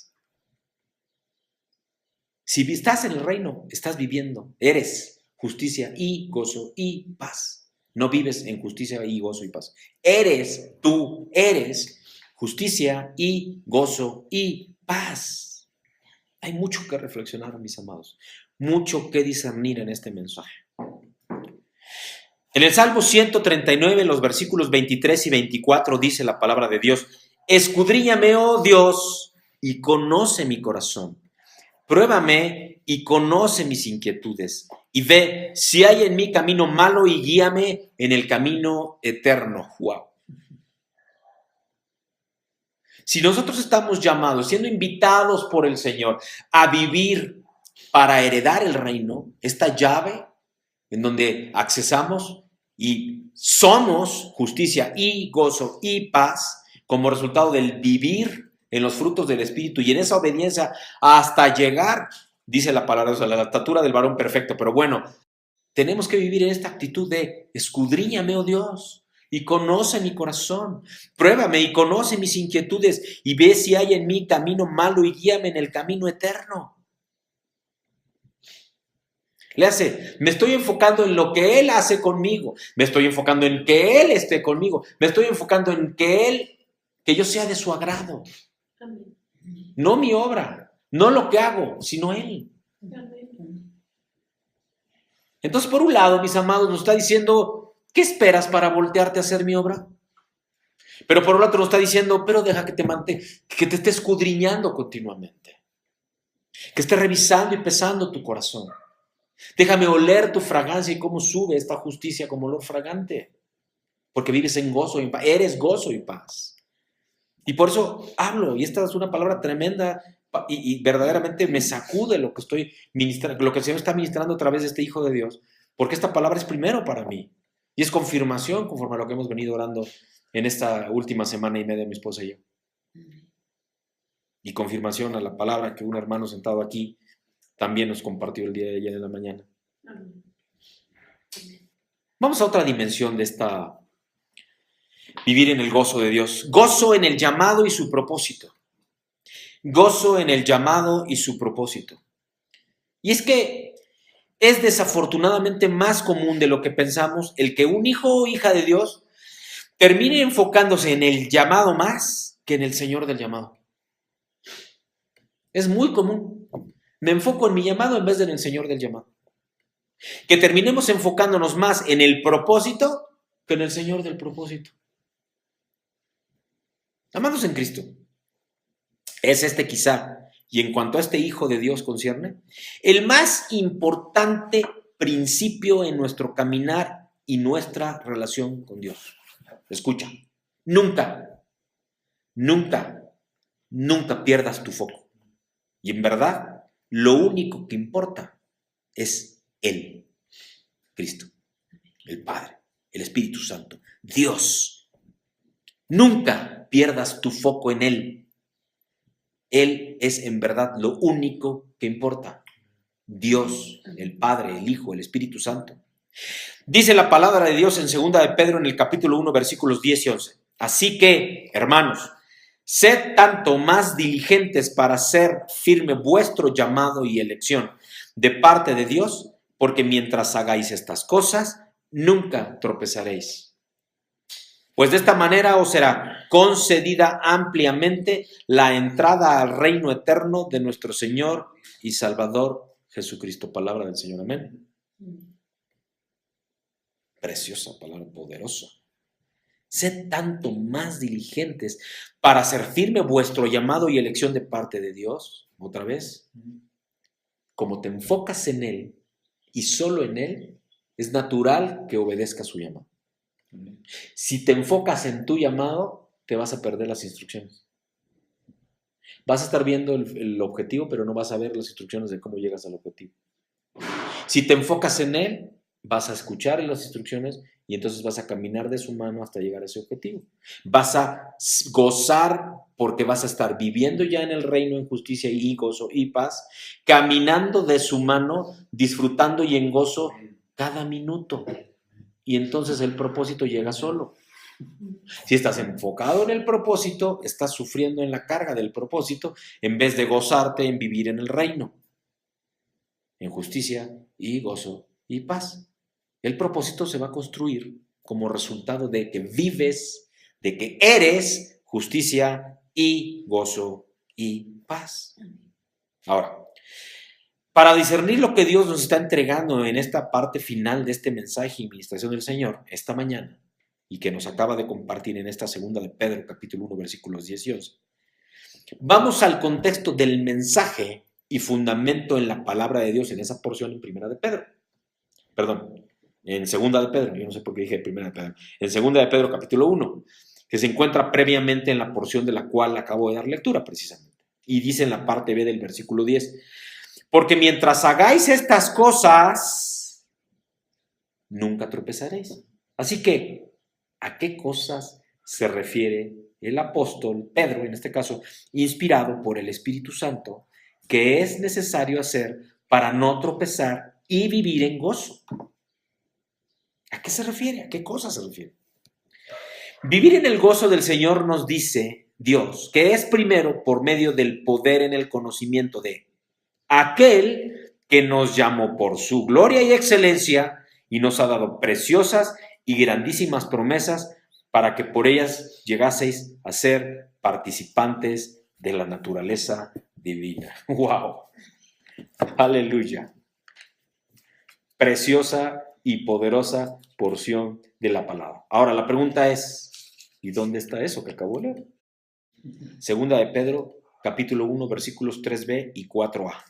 Si estás en el reino, estás viviendo, eres justicia y gozo y paz. No vives en justicia y gozo y paz. Tú eres justicia y gozo y paz. Hay mucho que reflexionar, mis amados. Mucho que discernir en este mensaje. En el Salmo 139, los versículos 23 y 24, dice la palabra de Dios: escudriñame, oh Dios, y conoce mi corazón. Pruébame y conoce mis inquietudes, y ve si hay en mí camino malo y guíame en el camino eterno. ¡Wow! Si nosotros estamos llamados, siendo invitados por el Señor a vivir para heredar el reino, esta llave en donde accesamos y somos justicia y gozo y paz como resultado del vivir en los frutos del Espíritu y en esa obediencia hasta llegar, dice la palabra, a la estatura del varón perfecto. Pero bueno, tenemos que vivir en esta actitud de escudriñame, oh Dios, y conoce mi corazón, pruébame y conoce mis inquietudes y ve si hay en mí camino malo y guíame en el camino eterno. Me estoy enfocando en lo que Él hace conmigo, me estoy enfocando en que Él esté conmigo, me estoy enfocando en que yo sea de su agrado. Amén. No mi obra, no lo que hago, sino Él. Amén. Entonces, por un lado, mis amados, nos está diciendo, ¿qué esperas para voltearte a hacer mi obra? Pero por otro lado nos está diciendo, pero deja que te esté escudriñando continuamente, que esté revisando y pesando tu corazón. Déjame oler tu fragancia y cómo sube esta justicia como olor fragante, porque vives en gozo y paz, eres gozo y paz. Y por eso hablo, y esta es una palabra tremenda y verdaderamente me sacude lo que estoy ministrando, lo que el Señor está ministrando a través de este Hijo de Dios, porque esta palabra es primero para mí y es confirmación conforme a lo que hemos venido orando en esta última semana y media, mi esposa y yo. Y confirmación a la palabra que un hermano sentado aquí también nos compartió el día de ayer en la mañana. Vamos a otra dimensión de esta vivir en el gozo de Dios. Gozo en el llamado y su propósito. Gozo en el llamado y su propósito. Y es que es desafortunadamente más común de lo que pensamos el que un hijo o hija de Dios termine enfocándose en el llamado más que en el Señor del llamado. Es muy común. Me enfoco en mi llamado en vez de en el Señor del llamado. Que terminemos enfocándonos más en el propósito que en el Señor del propósito. Amados en Cristo, es este quizá, y en cuanto a este Hijo de Dios concierne, el más importante principio en nuestro caminar y nuestra relación con Dios. Escucha, nunca Nunca, nunca pierdas tu foco. Y en verdad, lo único que importa es Él, Cristo, el Padre, el Espíritu Santo, Dios. Nunca pierdas tu foco en Él. Él es en verdad lo único que importa. Dios, el Padre, el Hijo, el Espíritu Santo. Dice la palabra de Dios en 2 de Pedro en el capítulo 1, versículos 10 y 11. Así que, hermanos, sed tanto más diligentes para hacer firme vuestro llamado y elección de parte de Dios, porque mientras hagáis estas cosas, nunca tropezaréis. Pues de esta manera os será concedida ampliamente la entrada al reino eterno de nuestro Señor y Salvador Jesucristo. Palabra del Señor. Amén. Preciosa palabra, poderosa. Sed tanto más diligentes para hacer firme vuestro llamado y elección de parte de Dios. Otra vez, como te enfocas en Él y solo en Él, es natural que obedezcas su llamado. Si te enfocas en tu llamado, te vas a perder las instrucciones. Vas a estar viendo el objetivo, pero no vas a ver las instrucciones de cómo llegas al objetivo. Si te enfocas en Él, vas a escuchar las instrucciones y entonces vas a caminar de su mano hasta llegar a ese objetivo. Vas a gozar porque vas a estar viviendo ya en el reino en justicia y gozo y paz, caminando de su mano, disfrutando y en gozo cada minuto. Y entonces el propósito llega solo. Si estás enfocado en el propósito, estás sufriendo en la carga del propósito en vez de gozarte en vivir en el reino, en justicia y gozo y paz. El propósito se va a construir como resultado de que vives, de que eres justicia y gozo y paz. Ahora, para discernir lo que Dios nos está entregando en esta parte final de este mensaje y ministración del Señor esta mañana, y que nos acaba de compartir en esta 2 de Pedro, capítulo 1, versículos 10 y 11, vamos al contexto del mensaje y fundamento en la palabra de Dios en esa porción en 1 de Pedro. Perdón, en 2 de Pedro, yo no sé por qué dije 1 de Pedro, en 2 de Pedro, capítulo 1, que se encuentra previamente en la porción de la cual acabo de dar lectura precisamente. Y dice en la parte B del versículo 10, porque mientras hagáis estas cosas, nunca tropezaréis. Así que, ¿a qué cosas se refiere el apóstol Pedro, en este caso, inspirado por el Espíritu Santo, que es necesario hacer para no tropezar y vivir en gozo? ¿A qué se refiere? ¿A qué cosas se refiere? Vivir en el gozo del Señor nos dice Dios, que es primero por medio del poder en el conocimiento de aquel que nos llamó por su gloria y excelencia y nos ha dado preciosas y grandísimas promesas para que por ellas llegaseis a ser participantes de la naturaleza divina. ¡Wow! ¡Aleluya! Preciosa y poderosa porción de la palabra. Ahora, la pregunta es, ¿y dónde está eso que acabo de leer? 2 de Pedro, capítulo 1, versículos 3b y 4a.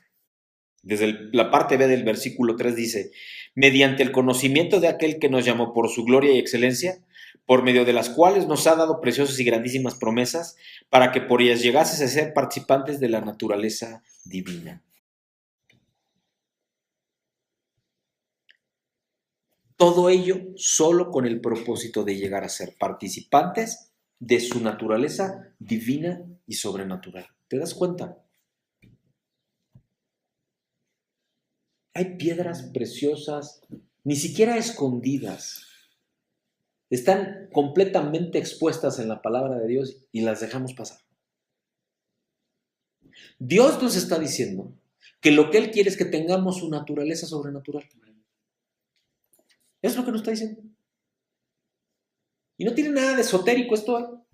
Desde la parte B del versículo 3 dice, mediante el conocimiento de aquel que nos llamó por su gloria y excelencia, por medio de las cuales nos ha dado preciosas y grandísimas promesas, para que por ellas llegases a ser participantes de la naturaleza divina. Todo ello solo con el propósito de llegar a ser participantes de su naturaleza divina y sobrenatural. ¿Te das cuenta? Hay piedras preciosas, ni siquiera escondidas. Están completamente expuestas en la palabra de Dios y las dejamos pasar. Dios nos está diciendo que lo que Él quiere es que tengamos su naturaleza sobrenatural. Es lo que nos está diciendo. Y no tiene nada de esotérico esto.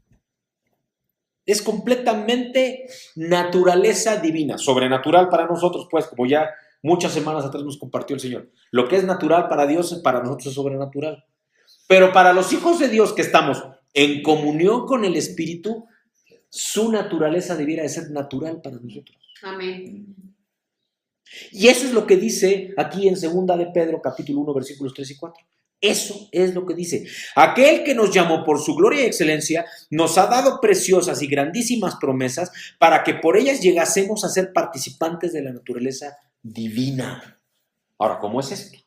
Es completamente naturaleza divina, sobrenatural para nosotros, pues, como ya muchas semanas atrás nos compartió el Señor. Lo que es natural para Dios, para nosotros es sobrenatural. Pero para los hijos de Dios que estamos en comunión con el Espíritu, su naturaleza debiera de ser natural para nosotros. Amén. Y eso es lo que dice aquí en 2 de Pedro, capítulo 1, versículos 3 y 4. Eso es lo que dice. Aquel que nos llamó por su gloria y excelencia nos ha dado preciosas y grandísimas promesas para que por ellas llegásemos a ser participantes de la naturaleza divina. Ahora, ¿cómo es esto?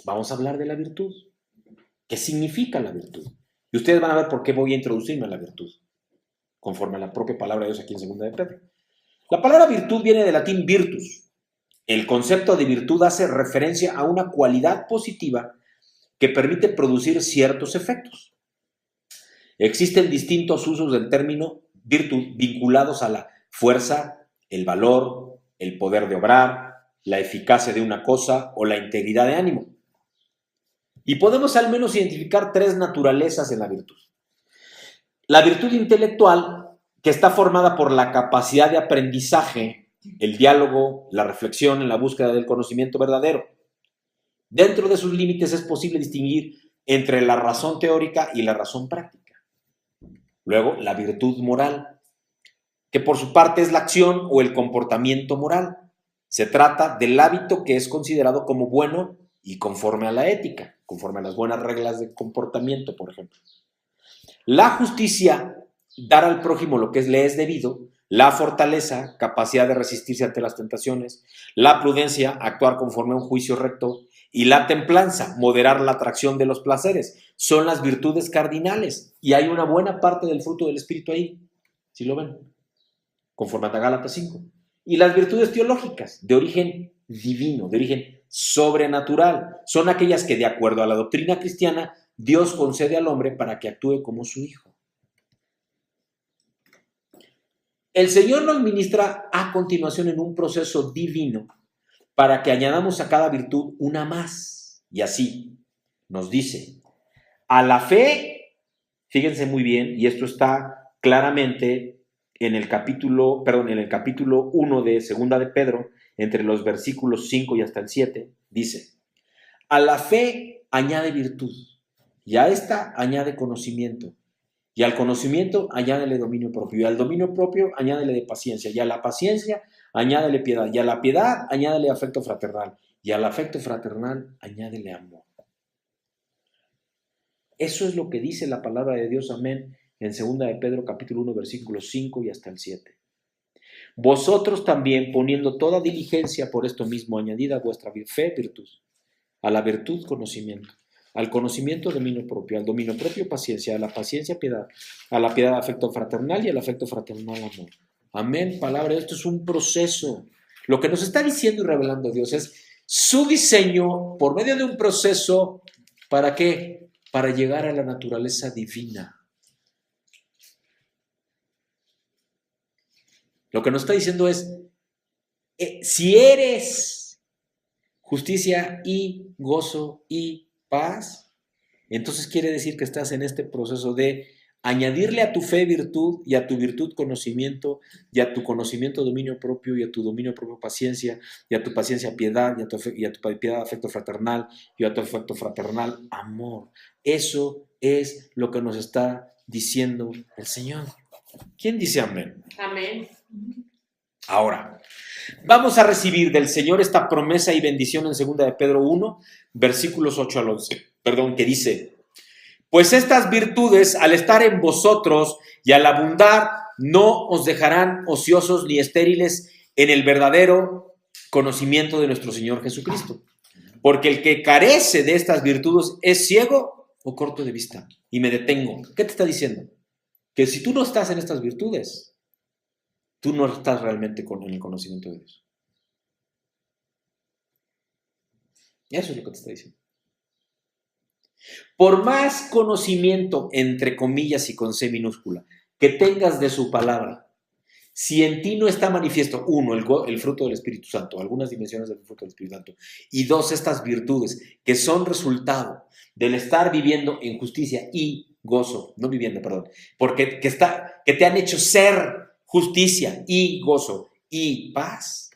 Vamos a hablar de la virtud. ¿Qué significa la virtud? Y ustedes van a ver por qué voy a introducirme a la virtud, conforme a la propia palabra de Dios aquí en 2 de Pedro. La palabra virtud viene del latín virtus. El concepto de virtud hace referencia a una cualidad positiva que permite producir ciertos efectos. Existen distintos usos del término virtud vinculados a la fuerza, el valor, el poder de obrar, la eficacia de una cosa o la integridad de ánimo. Y podemos al menos identificar 3 naturalezas en la virtud. La virtud intelectual, que está formada por la capacidad de aprendizaje, el diálogo, la reflexión en la búsqueda del conocimiento verdadero. Dentro de sus límites es posible distinguir entre la razón teórica y la razón práctica. Luego, la virtud moral, que por su parte es la acción o el comportamiento moral. Se trata del hábito que es considerado como bueno y conforme a la ética, conforme a las buenas reglas de comportamiento, por ejemplo. La justicia, dar al prójimo lo que le es debido. La fortaleza, capacidad de resistirse ante las tentaciones. La prudencia, actuar conforme a un juicio recto. Y la templanza, moderar la atracción de los placeres. Son las virtudes cardinales. Y hay una buena parte del fruto del Espíritu ahí, si lo ven, conforme a Gálatas 5. Y las virtudes teológicas, de origen divino, de origen sobrenatural, son aquellas que, de acuerdo a la doctrina cristiana, Dios concede al hombre para que actúe como su hijo. El Señor nos ministra a continuación en un proceso divino para que añadamos a cada virtud una más. Y así nos dice, a la fe, fíjense muy bien, y esto está claramente en el capítulo 1 de 2 de Pedro, entre los versículos 5 y hasta el 7, dice, a la fe añade virtud, y a esta añade conocimiento, y al conocimiento añádele dominio propio, y al dominio propio añádele de paciencia, y a la paciencia añádele piedad, y a la piedad añádele afecto fraternal, y al afecto fraternal añádele amor. Eso es lo que dice la palabra de Dios, amén, en 2 de Pedro capítulo 1, versículos 5 y hasta el 7. Vosotros también, poniendo toda diligencia por esto mismo, añadid a vuestra fe virtud, a la virtud conocimiento, al conocimiento dominio propio, al dominio propio paciencia, a la paciencia piedad, a la piedad afecto fraternal y al afecto fraternal amor. Amén, palabra, esto es un proceso. Lo que nos está diciendo y revelando Dios es su diseño por medio de un proceso, ¿para qué? Para llegar a la naturaleza divina. Lo que nos está diciendo es, si eres justicia y gozo y paz, entonces quiere decir que estás en este proceso de añadirle a tu fe virtud y a tu virtud conocimiento y a tu conocimiento dominio propio y a tu dominio propio paciencia y a tu paciencia piedad y a tu piedad afecto fraternal y a tu afecto fraternal amor. Eso es lo que nos está diciendo el Señor. ¿Quién dice amén? Amén. Ahora, vamos a recibir del Señor esta promesa y bendición en 2 de Pedro 1, versículos 8 al 11, que dice, pues estas virtudes al estar en vosotros y al abundar no os dejarán ociosos ni estériles en el verdadero conocimiento de nuestro Señor Jesucristo. Porque el que carece de estas virtudes es ciego o corto de vista. Y me detengo. ¿Qué te está diciendo? Que si tú no estás en estas virtudes, tú no estás realmente en el conocimiento de Dios. Eso es lo que te está diciendo. Por más conocimiento, entre comillas y con C minúscula, que tengas de su palabra, si en ti no está manifiesto, uno, el fruto del Espíritu Santo, algunas dimensiones del fruto del Espíritu Santo, y dos, estas virtudes que son resultado del estar viviendo en justicia y gozo, no viviendo, perdón, porque que te han hecho ser justicia y gozo y paz,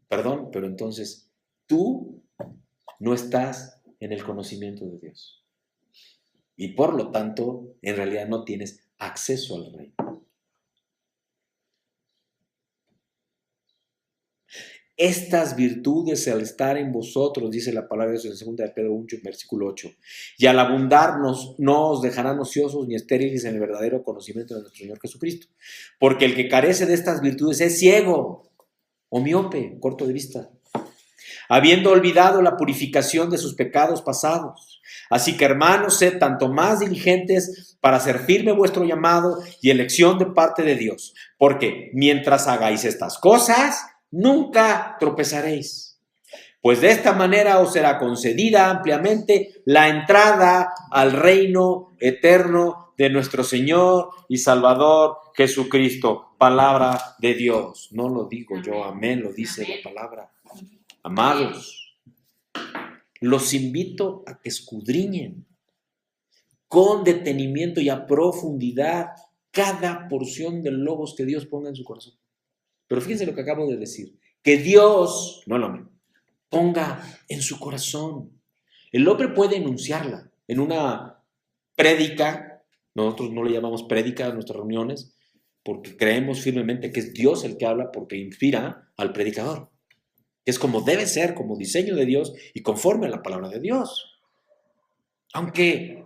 perdón, pero entonces tú no estás en el conocimiento de Dios. Y por lo tanto, en realidad no tienes acceso al reino. estas virtudes al estar en vosotros, dice la palabra de Dios en 2 de Pedro 1, versículo 8, y al abundarnos no os dejarán ociosos ni estériles en el verdadero conocimiento de nuestro Señor Jesucristo. Porque el que carece de estas virtudes es ciego o miope, corto de vista, habiendo olvidado la purificación de sus pecados pasados. Así que, hermanos, sed tanto más diligentes para hacer firme vuestro llamado y elección de parte de Dios, porque mientras hagáis estas cosas, nunca tropezaréis. Pues de esta manera os será concedida ampliamente la entrada al reino eterno de nuestro Señor y Salvador Jesucristo. Palabra de Dios. No lo digo yo, amén, lo dice la palabra. Amados, los invito a que escudriñen con detenimiento y a profundidad cada porción del logos que Dios ponga en su corazón. Pero fíjense lo que acabo de decir, que Dios, no el hombre, ponga en su corazón. El hombre puede enunciarla en una prédica. Nosotros no le llamamos prédica a nuestras reuniones porque creemos firmemente que es Dios el que habla, porque inspira al predicador. Es como debe ser, como diseño de Dios y conforme a la palabra de Dios. Aunque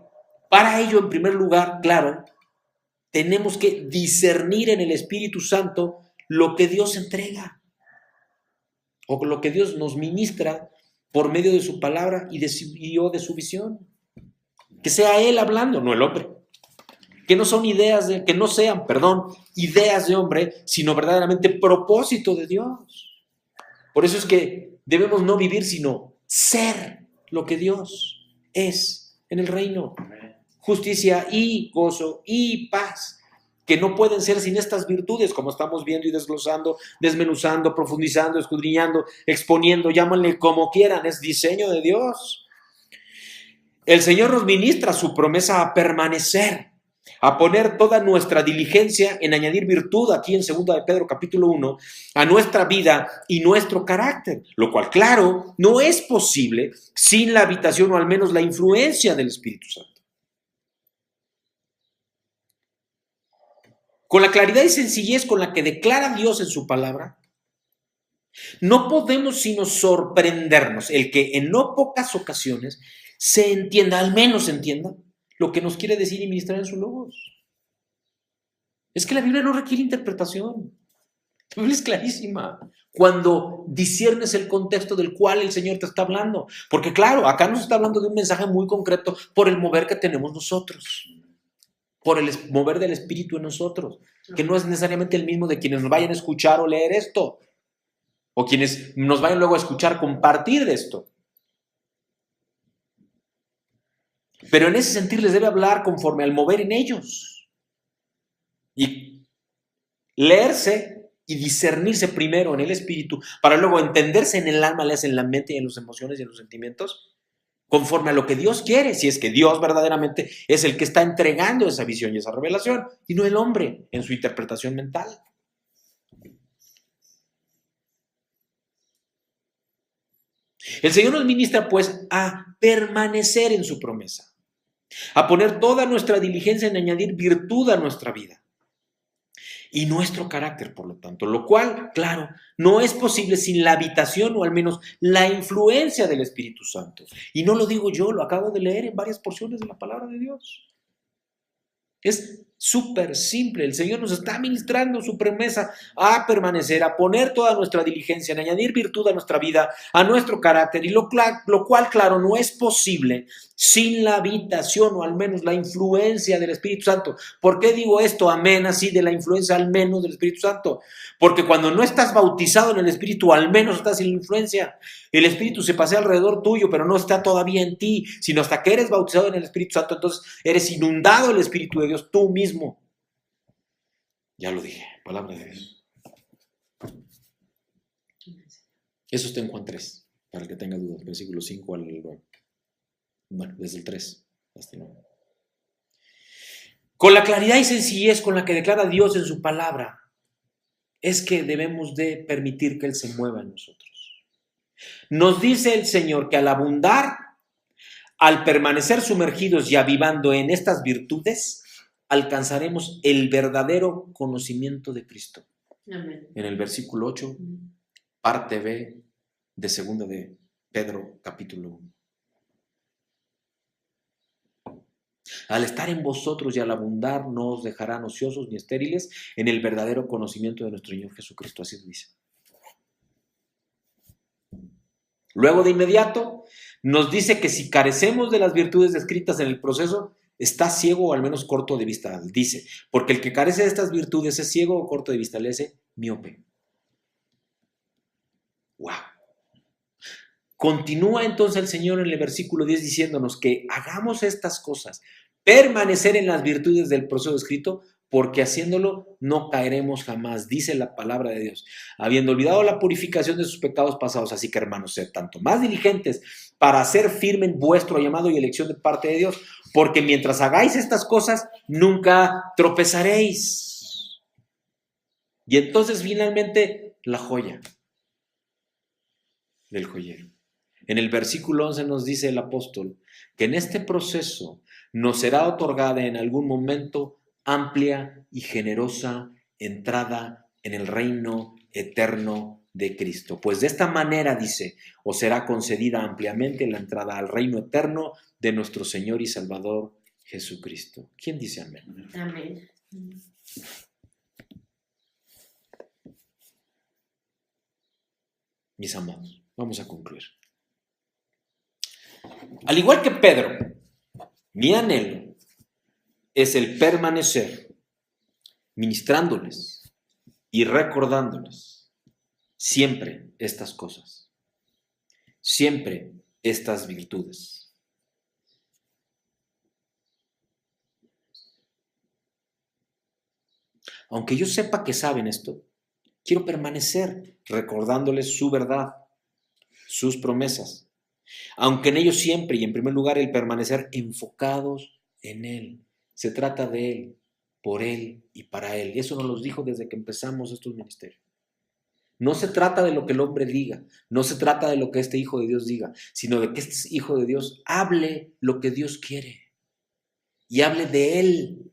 para ello, en primer lugar, claro, tenemos que discernir en el Espíritu Santo lo que Dios entrega o lo que Dios nos ministra por medio de su palabra y de su visión. Que sea Él hablando, no el hombre. Que no sean ideas de hombre, sino verdaderamente propósito de Dios. Por eso es que debemos no vivir, sino ser lo que Dios es en el reino. Justicia y gozo y paz, que no pueden ser sin estas virtudes, como estamos viendo y desglosando, desmenuzando, profundizando, escudriñando, exponiendo, llámanle como quieran, es diseño de Dios. El Señor nos ministra su promesa a permanecer, a poner toda nuestra diligencia en añadir virtud, aquí en 2 de Pedro capítulo 1, a nuestra vida y nuestro carácter, lo cual, claro, no es posible sin la habitación o al menos la influencia del Espíritu Santo. Con la claridad y sencillez con la que declara Dios en su palabra, no podemos sino sorprendernos el que en no pocas ocasiones se entienda, al menos se entienda, lo que nos quiere decir y ministrar en su logos. Es que la Biblia no requiere interpretación. La Biblia es clarísima cuando disciernes el contexto del cual el Señor te está hablando. Porque claro, acá nos está hablando de un mensaje muy concreto por el mover que tenemos nosotros, por el mover del Espíritu en nosotros, que no es necesariamente el mismo de quienes nos vayan a escuchar o leer esto, o quienes nos vayan luego a escuchar compartir de esto. Pero en ese sentido les debe hablar conforme al mover en ellos. Y leerse y discernirse primero en el espíritu para luego entenderse en el alma, en la mente y en las emociones y en los sentimientos, conforme a lo que Dios quiere, si es que Dios verdaderamente es el que está entregando esa visión y esa revelación, y no el hombre en su interpretación mental. El Señor nos ministra pues a permanecer en su promesa, a poner toda nuestra diligencia en añadir virtud a nuestra vida y nuestro carácter, por lo tanto, lo cual, claro, no es posible sin la habitación o al menos la influencia del Espíritu Santo. Y no lo digo yo, lo acabo de leer en varias porciones de la palabra de Dios. Es súper simple. El Señor nos está ministrando su promesa a permanecer, a poner toda nuestra diligencia, en añadir virtud a nuestra vida, a nuestro carácter, y lo cual, claro, no es posible sin la habitación o al menos la influencia del Espíritu Santo. ¿Por qué digo esto? Amén, así de la influencia al menos del Espíritu Santo. Porque cuando no estás bautizado en el Espíritu, al menos estás sin la influencia. El Espíritu se pasea alrededor tuyo, pero no está todavía en ti, sino hasta que eres bautizado en el Espíritu Santo, entonces eres inundado del Espíritu de Dios tú mismo. Ya lo dije, palabra de Dios. Eso está en Juan 3, para el que tenga dudas, versículo 5 al 9. Bueno, desde el 3 hasta el 9. Con la claridad y sencillez con la que declara Dios en su palabra, es que debemos de permitir que Él se mueva en nosotros. Nos dice el Señor que al abundar, al permanecer sumergidos y avivando en estas virtudes, alcanzaremos el verdadero conocimiento de Cristo. Amén. En el versículo 8 parte B de 2 de Pedro capítulo 1. Al estar en vosotros y al abundar no os dejarán ociosos ni estériles en el verdadero conocimiento de nuestro Señor Jesucristo. Así dice. Luego de inmediato nos dice que si carecemos de las virtudes descritas en el proceso, está ciego o al menos corto de vista. Dice, porque el que carece de estas virtudes es ciego o corto de vista, le dice miope. ¡Wow! Continúa entonces el Señor en el versículo 10 diciéndonos que hagamos estas cosas, permanecer en las virtudes del proceso escrito, porque haciéndolo no caeremos jamás, dice la palabra de Dios, habiendo olvidado la purificación de sus pecados pasados. Así que, hermanos, sed tanto más diligentes para hacer firme vuestro llamado y elección de parte de Dios, porque mientras hagáis estas cosas, nunca tropezaréis. Y entonces, finalmente, la joya del joyero. En el versículo 11 nos dice el apóstol que en este proceso nos será otorgada en algún momento amplia y generosa entrada en el reino eterno de Cristo. Pues de esta manera, dice, os será concedida ampliamente la entrada al reino eterno de nuestro Señor y Salvador Jesucristo. ¿Quién dice amén? Amén. Mis amados, vamos a concluir. Al igual que Pedro, mi anhelo es el permanecer ministrándoles y recordándoles siempre estas cosas, siempre estas virtudes. Aunque yo sepa que saben esto, quiero permanecer recordándoles su verdad, sus promesas. Aunque en ellos siempre y en primer lugar el permanecer enfocados en Él. Se trata de Él, por Él y para Él. Y eso nos lo dijo desde que empezamos estos ministerios. No se trata de lo que el hombre diga, no se trata de lo que este hijo de Dios diga, sino de que este hijo de Dios hable lo que Dios quiere y hable de Él.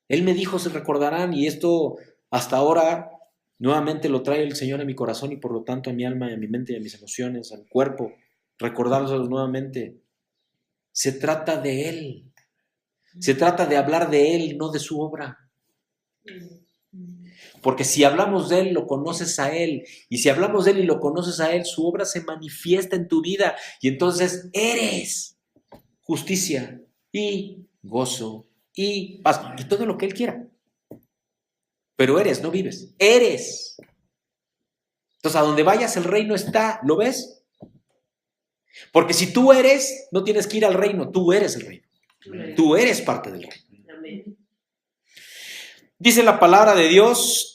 Él me dijo, se recordarán, y esto hasta ahora nuevamente lo trae el Señor a mi corazón y por lo tanto a mi alma, a mi mente y a mis emociones, a mi cuerpo. Recordárselos nuevamente. Se trata de Él. Se trata de hablar de Él, no de su obra. Porque si hablamos de Él, lo conoces a Él. Y si hablamos de Él y lo conoces a Él, su obra se manifiesta en tu vida. Y entonces eres justicia y gozo y paz. Y todo lo que Él quiera. Pero eres, no vives. Eres. Entonces, a donde vayas, el reino está. ¿Lo ves? Porque si tú eres, no tienes que ir al reino, tú eres el reino. Tú eres parte del reino. Amén. Dice la palabra de Dios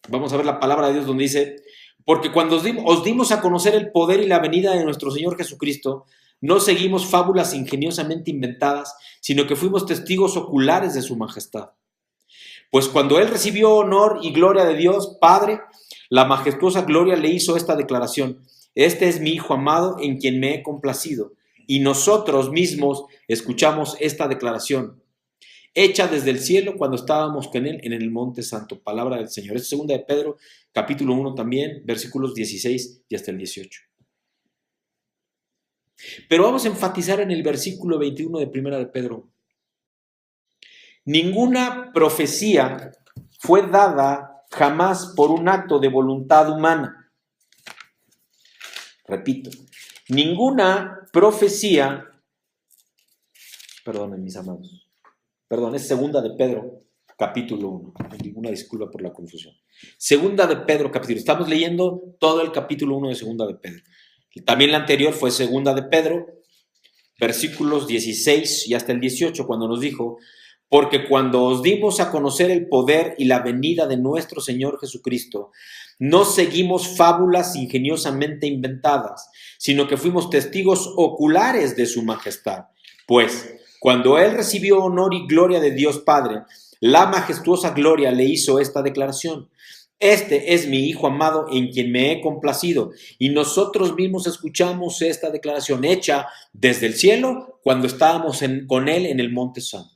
vamos a ver la palabra de Dios donde dice, porque cuando os dimos a conocer el poder y la venida de nuestro Señor Jesucristo, no seguimos fábulas ingeniosamente inventadas, sino que fuimos testigos oculares de su majestad. Pues cuando Él recibió honor y gloria de Dios, Padre, la majestuosa gloria le hizo esta declaración: este es mi Hijo amado en quien me he complacido. Y nosotros mismos escuchamos esta declaración, hecha desde el cielo cuando estábamos con Él en el Monte Santo. Palabra del Señor. Es 2 de Pedro, capítulo 1 también, versículos 16 y hasta el 18. Pero vamos a enfatizar en el versículo 21 de 1 de Pedro. Ninguna profecía fue dada jamás por un acto de voluntad humana. Repito, ninguna profecía, perdonen mis amados, es 2 de Pedro, capítulo 1. Una disculpa por la confusión. 2 de Pedro, capítulo. Estamos leyendo todo el capítulo 1 de 2 de Pedro. También la anterior fue 2 de Pedro, versículos 16 y hasta el 18, cuando nos dijo: porque cuando os dimos a conocer el poder y la venida de nuestro Señor Jesucristo, no seguimos fábulas ingeniosamente inventadas, sino que fuimos testigos oculares de su majestad. Pues, cuando Él recibió honor y gloria de Dios Padre, la majestuosa gloria le hizo esta declaración: este es mi Hijo amado en quien me he complacido. Y nosotros mismos escuchamos esta declaración hecha desde el cielo cuando estábamos con Él en el Monte Santo.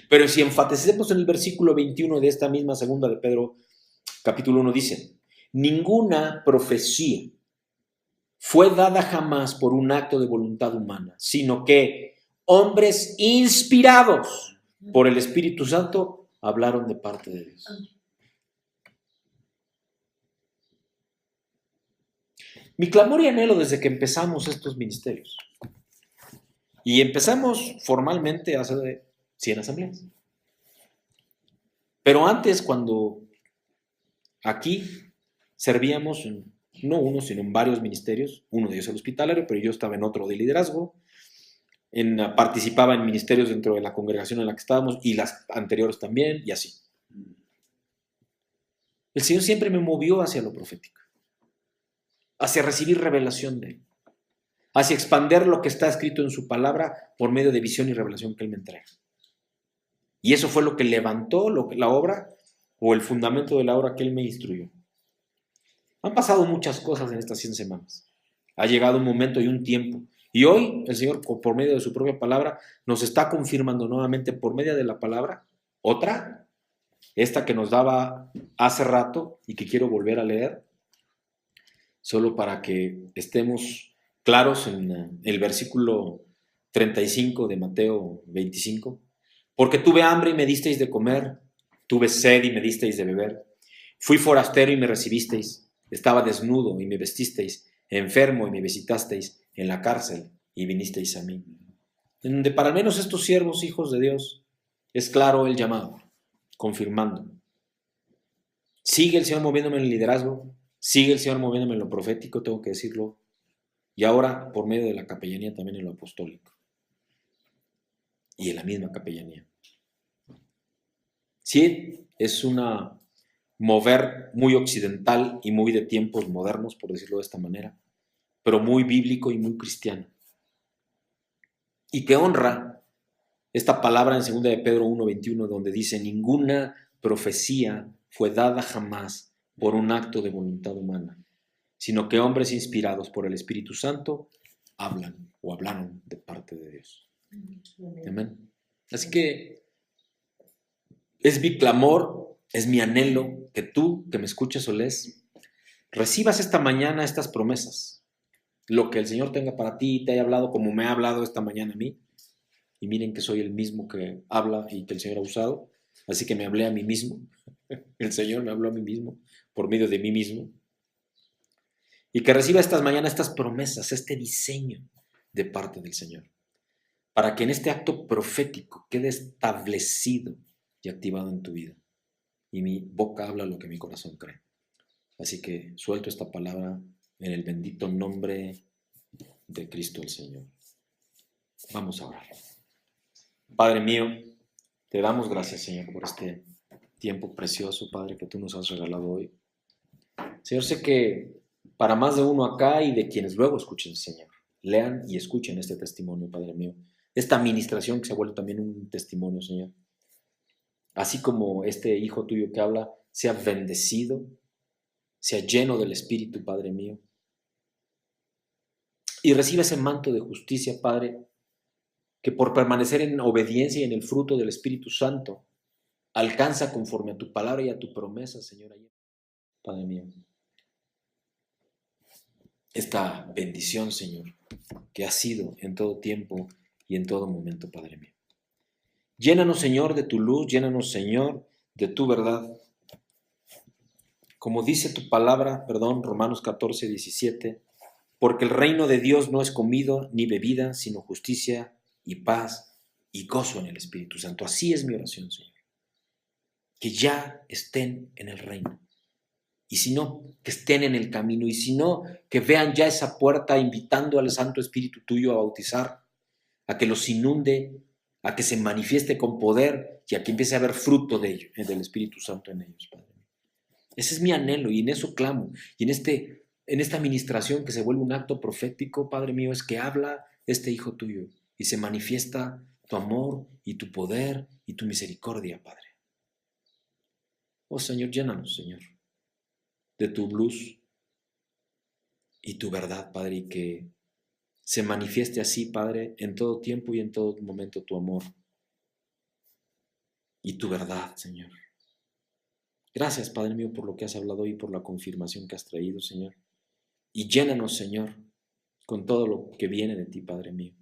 Pero si enfatecemos en el versículo 21 de esta misma segunda de Pedro, capítulo 1, dice, ninguna profecía fue dada jamás por un acto de voluntad humana, sino que hombres inspirados por el Espíritu Santo hablaron de parte de Dios. Mi clamor y anhelo desde que empezamos estos ministerios, y empezamos formalmente hace 100 asambleas, pero antes, cuando aquí servíamos no uno, sino en varios ministerios, uno de ellos el hospitalario, pero yo estaba en otro de liderazgo, participaba en ministerios dentro de la congregación en la que estábamos y las anteriores también, y así. El Señor siempre me movió hacia lo profético, hacia recibir revelación de Él, hacia expander lo que está escrito en su palabra por medio de visión y revelación que Él me entrega. Y eso fue lo que levantó la obra o el fundamento de la obra que Él me instruyó. Han pasado muchas cosas en estas 100 semanas. Ha llegado un momento y un tiempo. Y hoy el Señor, por medio de su propia palabra, nos está confirmando nuevamente por medio de la palabra otra, esta que nos daba hace rato y que quiero volver a leer, solo para que estemos claros en el versículo 35 de Mateo 25. Porque tuve hambre y me disteis de comer, tuve sed y me disteis de beber, fui forastero y me recibisteis, estaba desnudo y me vestisteis, enfermo y me visitasteis, en la cárcel y vinisteis a mí. En donde para al menos estos siervos, hijos de Dios, es claro el llamado, confirmando. Sigue el Señor moviéndome en el liderazgo, sigue el Señor moviéndome en lo profético, tengo que decirlo, y ahora por medio de la capellanía también en lo apostólico, y en la misma capellanía. Sí, es una mover muy occidental y muy de tiempos modernos, por decirlo de esta manera, pero muy bíblico y muy cristiano. Y que honra esta palabra en 2 de Pedro 1:21, donde dice, ninguna profecía fue dada jamás por un acto de voluntad humana, sino que hombres inspirados por el Espíritu Santo hablan o hablaron de parte de Dios. Amén. Así que es mi clamor, es mi anhelo que tú, que me escuches o lees, recibas esta mañana estas promesas. Lo que el Señor tenga para ti, te haya hablado como me ha hablado esta mañana a mí. Y miren que soy el mismo que habla y que el Señor ha usado. Así que me hablé a mí mismo. El Señor me habló a mí mismo, por medio de mí mismo. Y que reciba estas mañanas estas promesas, este diseño de parte del Señor. Para que en este acto profético quede establecido y activado en tu vida. Y mi boca habla lo que mi corazón cree. Así que suelto esta palabra en el bendito nombre de Cristo el Señor. Vamos a orar. Padre mío, te damos gracias, Señor, por este tiempo precioso, Padre, que tú nos has regalado hoy. Señor, sé que para más de uno acá y de quienes luego escuchen, Señor, lean y escuchen este testimonio, Padre mío. Esta administración que se ha vuelto también un testimonio, Señor. Así como este hijo tuyo que habla, sea bendecido, sea lleno del Espíritu, Padre mío. Y reciba ese manto de justicia, Padre, que por permanecer en obediencia y en el fruto del Espíritu Santo, alcanza conforme a tu palabra y a tu promesa, Señor. Padre mío, esta bendición, Señor, que ha sido en todo tiempo y en todo momento, Padre mío. Llénanos, Señor, de tu luz, llénanos, Señor, de tu verdad. Como dice tu palabra, Romanos 14:17, porque el reino de Dios no es comida ni bebida, sino justicia y paz y gozo en el Espíritu Santo. Así es mi oración, Señor. Que ya estén en el reino. Y si no, que estén en el camino. Y si no, que vean ya esa puerta invitando al Santo Espíritu tuyo a bautizar, a que los inunde, a que se manifieste con poder y a que empiece a haber fruto de ello, del Espíritu Santo en ellos, Padre. Ese es mi anhelo y en eso clamo. Y en esta administración que se vuelve un acto profético, Padre mío, es que habla este Hijo tuyo y se manifiesta tu amor y tu poder y tu misericordia, Padre. Oh Señor, llénanos, Señor, de tu luz y tu verdad, Padre, y que se manifieste así, Padre, en todo tiempo y en todo momento tu amor y tu verdad, Señor. Gracias, Padre mío, por lo que has hablado hoy y por la confirmación que has traído, Señor. Y llénanos, Señor, con todo lo que viene de ti, Padre mío,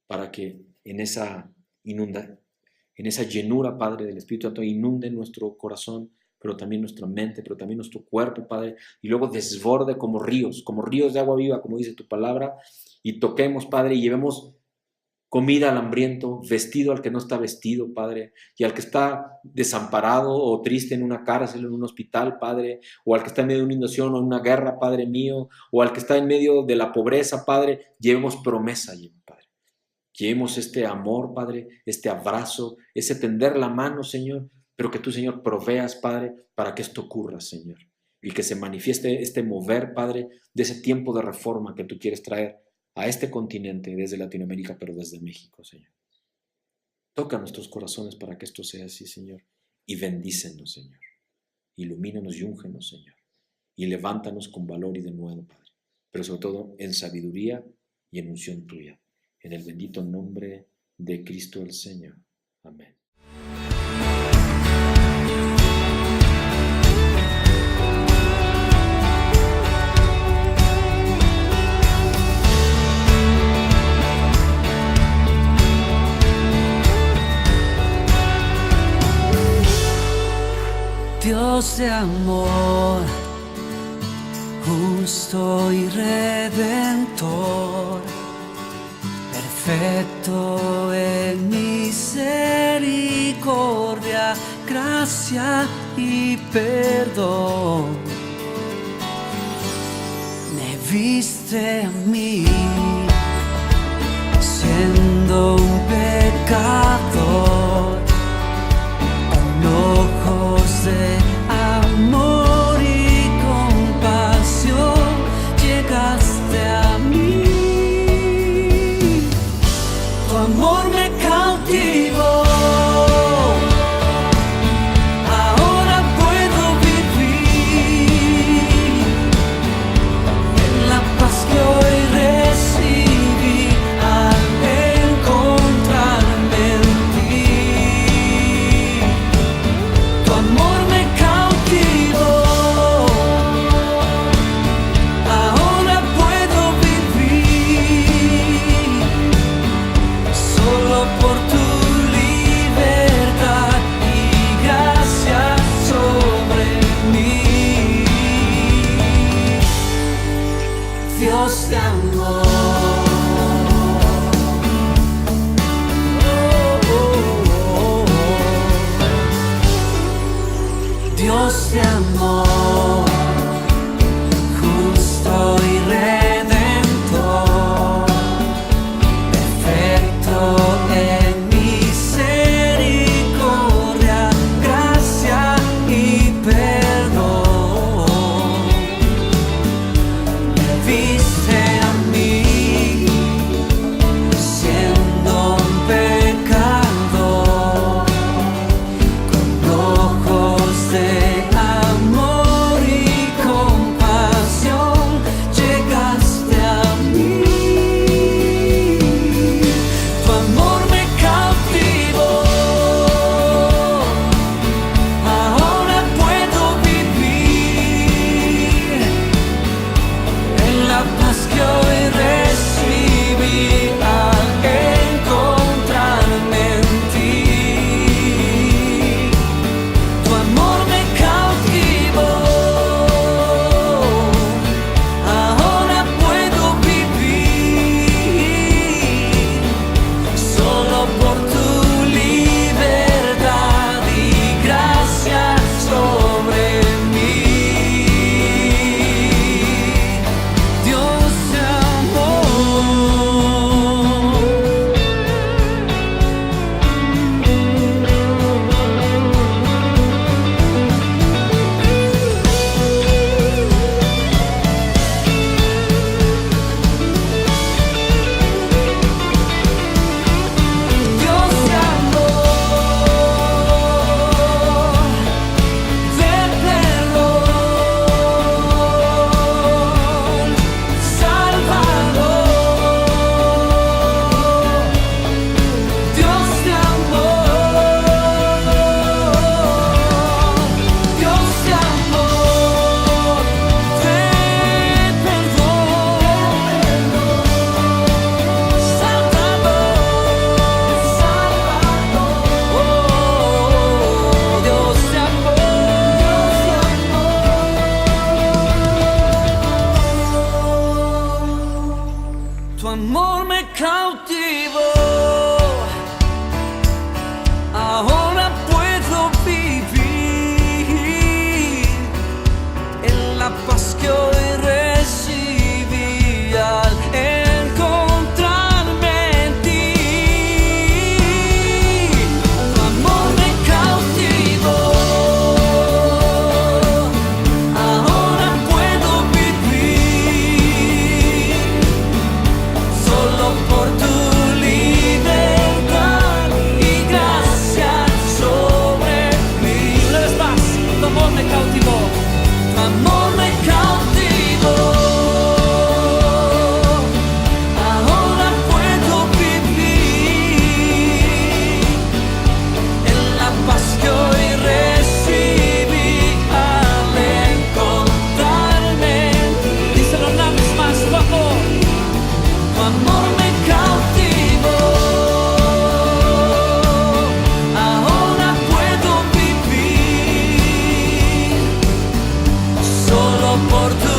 para que en esa llenura, Padre, del Espíritu Santo, inunde nuestro corazón, pero también nuestra mente, pero también nuestro cuerpo, Padre, y luego desborde como ríos de agua viva, como dice tu palabra, y toquemos, Padre, y llevemos comida al hambriento, vestido al que no está vestido, Padre, y al que está desamparado o triste en una cárcel, en un hospital, Padre, o al que está en medio de una inundación o en una guerra, Padre mío, o al que está en medio de la pobreza, Padre, llevemos promesa, Padre. Llevemos este amor, Padre, este abrazo, ese tender la mano, Señor, pero que tú, Señor, proveas, Padre, para que esto ocurra, Señor, y que se manifieste este mover, Padre, de ese tiempo de reforma que tú quieres traer a este continente desde Latinoamérica, pero desde México, Señor. Toca nuestros corazones para que esto sea así, Señor, y bendícenos, Señor. Ilumínanos y úngenos, Señor, y levántanos con valor y de nuevo, Padre, pero sobre todo en sabiduría y en unción tuya. En el bendito nombre de Cristo el Señor. Amén. Dios de amor, justo y redentor, perfecto en misericordia, gracia y perdón. Me viste a mí, siendo un pecador, con ojos de amor y compasión, llegaste a mí. Tu amor me cautivó. Ahora puedo vivir en la paz que hoy recibí al encontrarme en ti. Tu amor me cautivó. Ahora puedo vivir solo por tu libertad y gracia sobre mí. Dios de amor. Dios de amor, justo y redentor, perfecto en misericordia, gracia y perdón. Me viste a mí, siendo un pecador, con ojos de amor solo por tu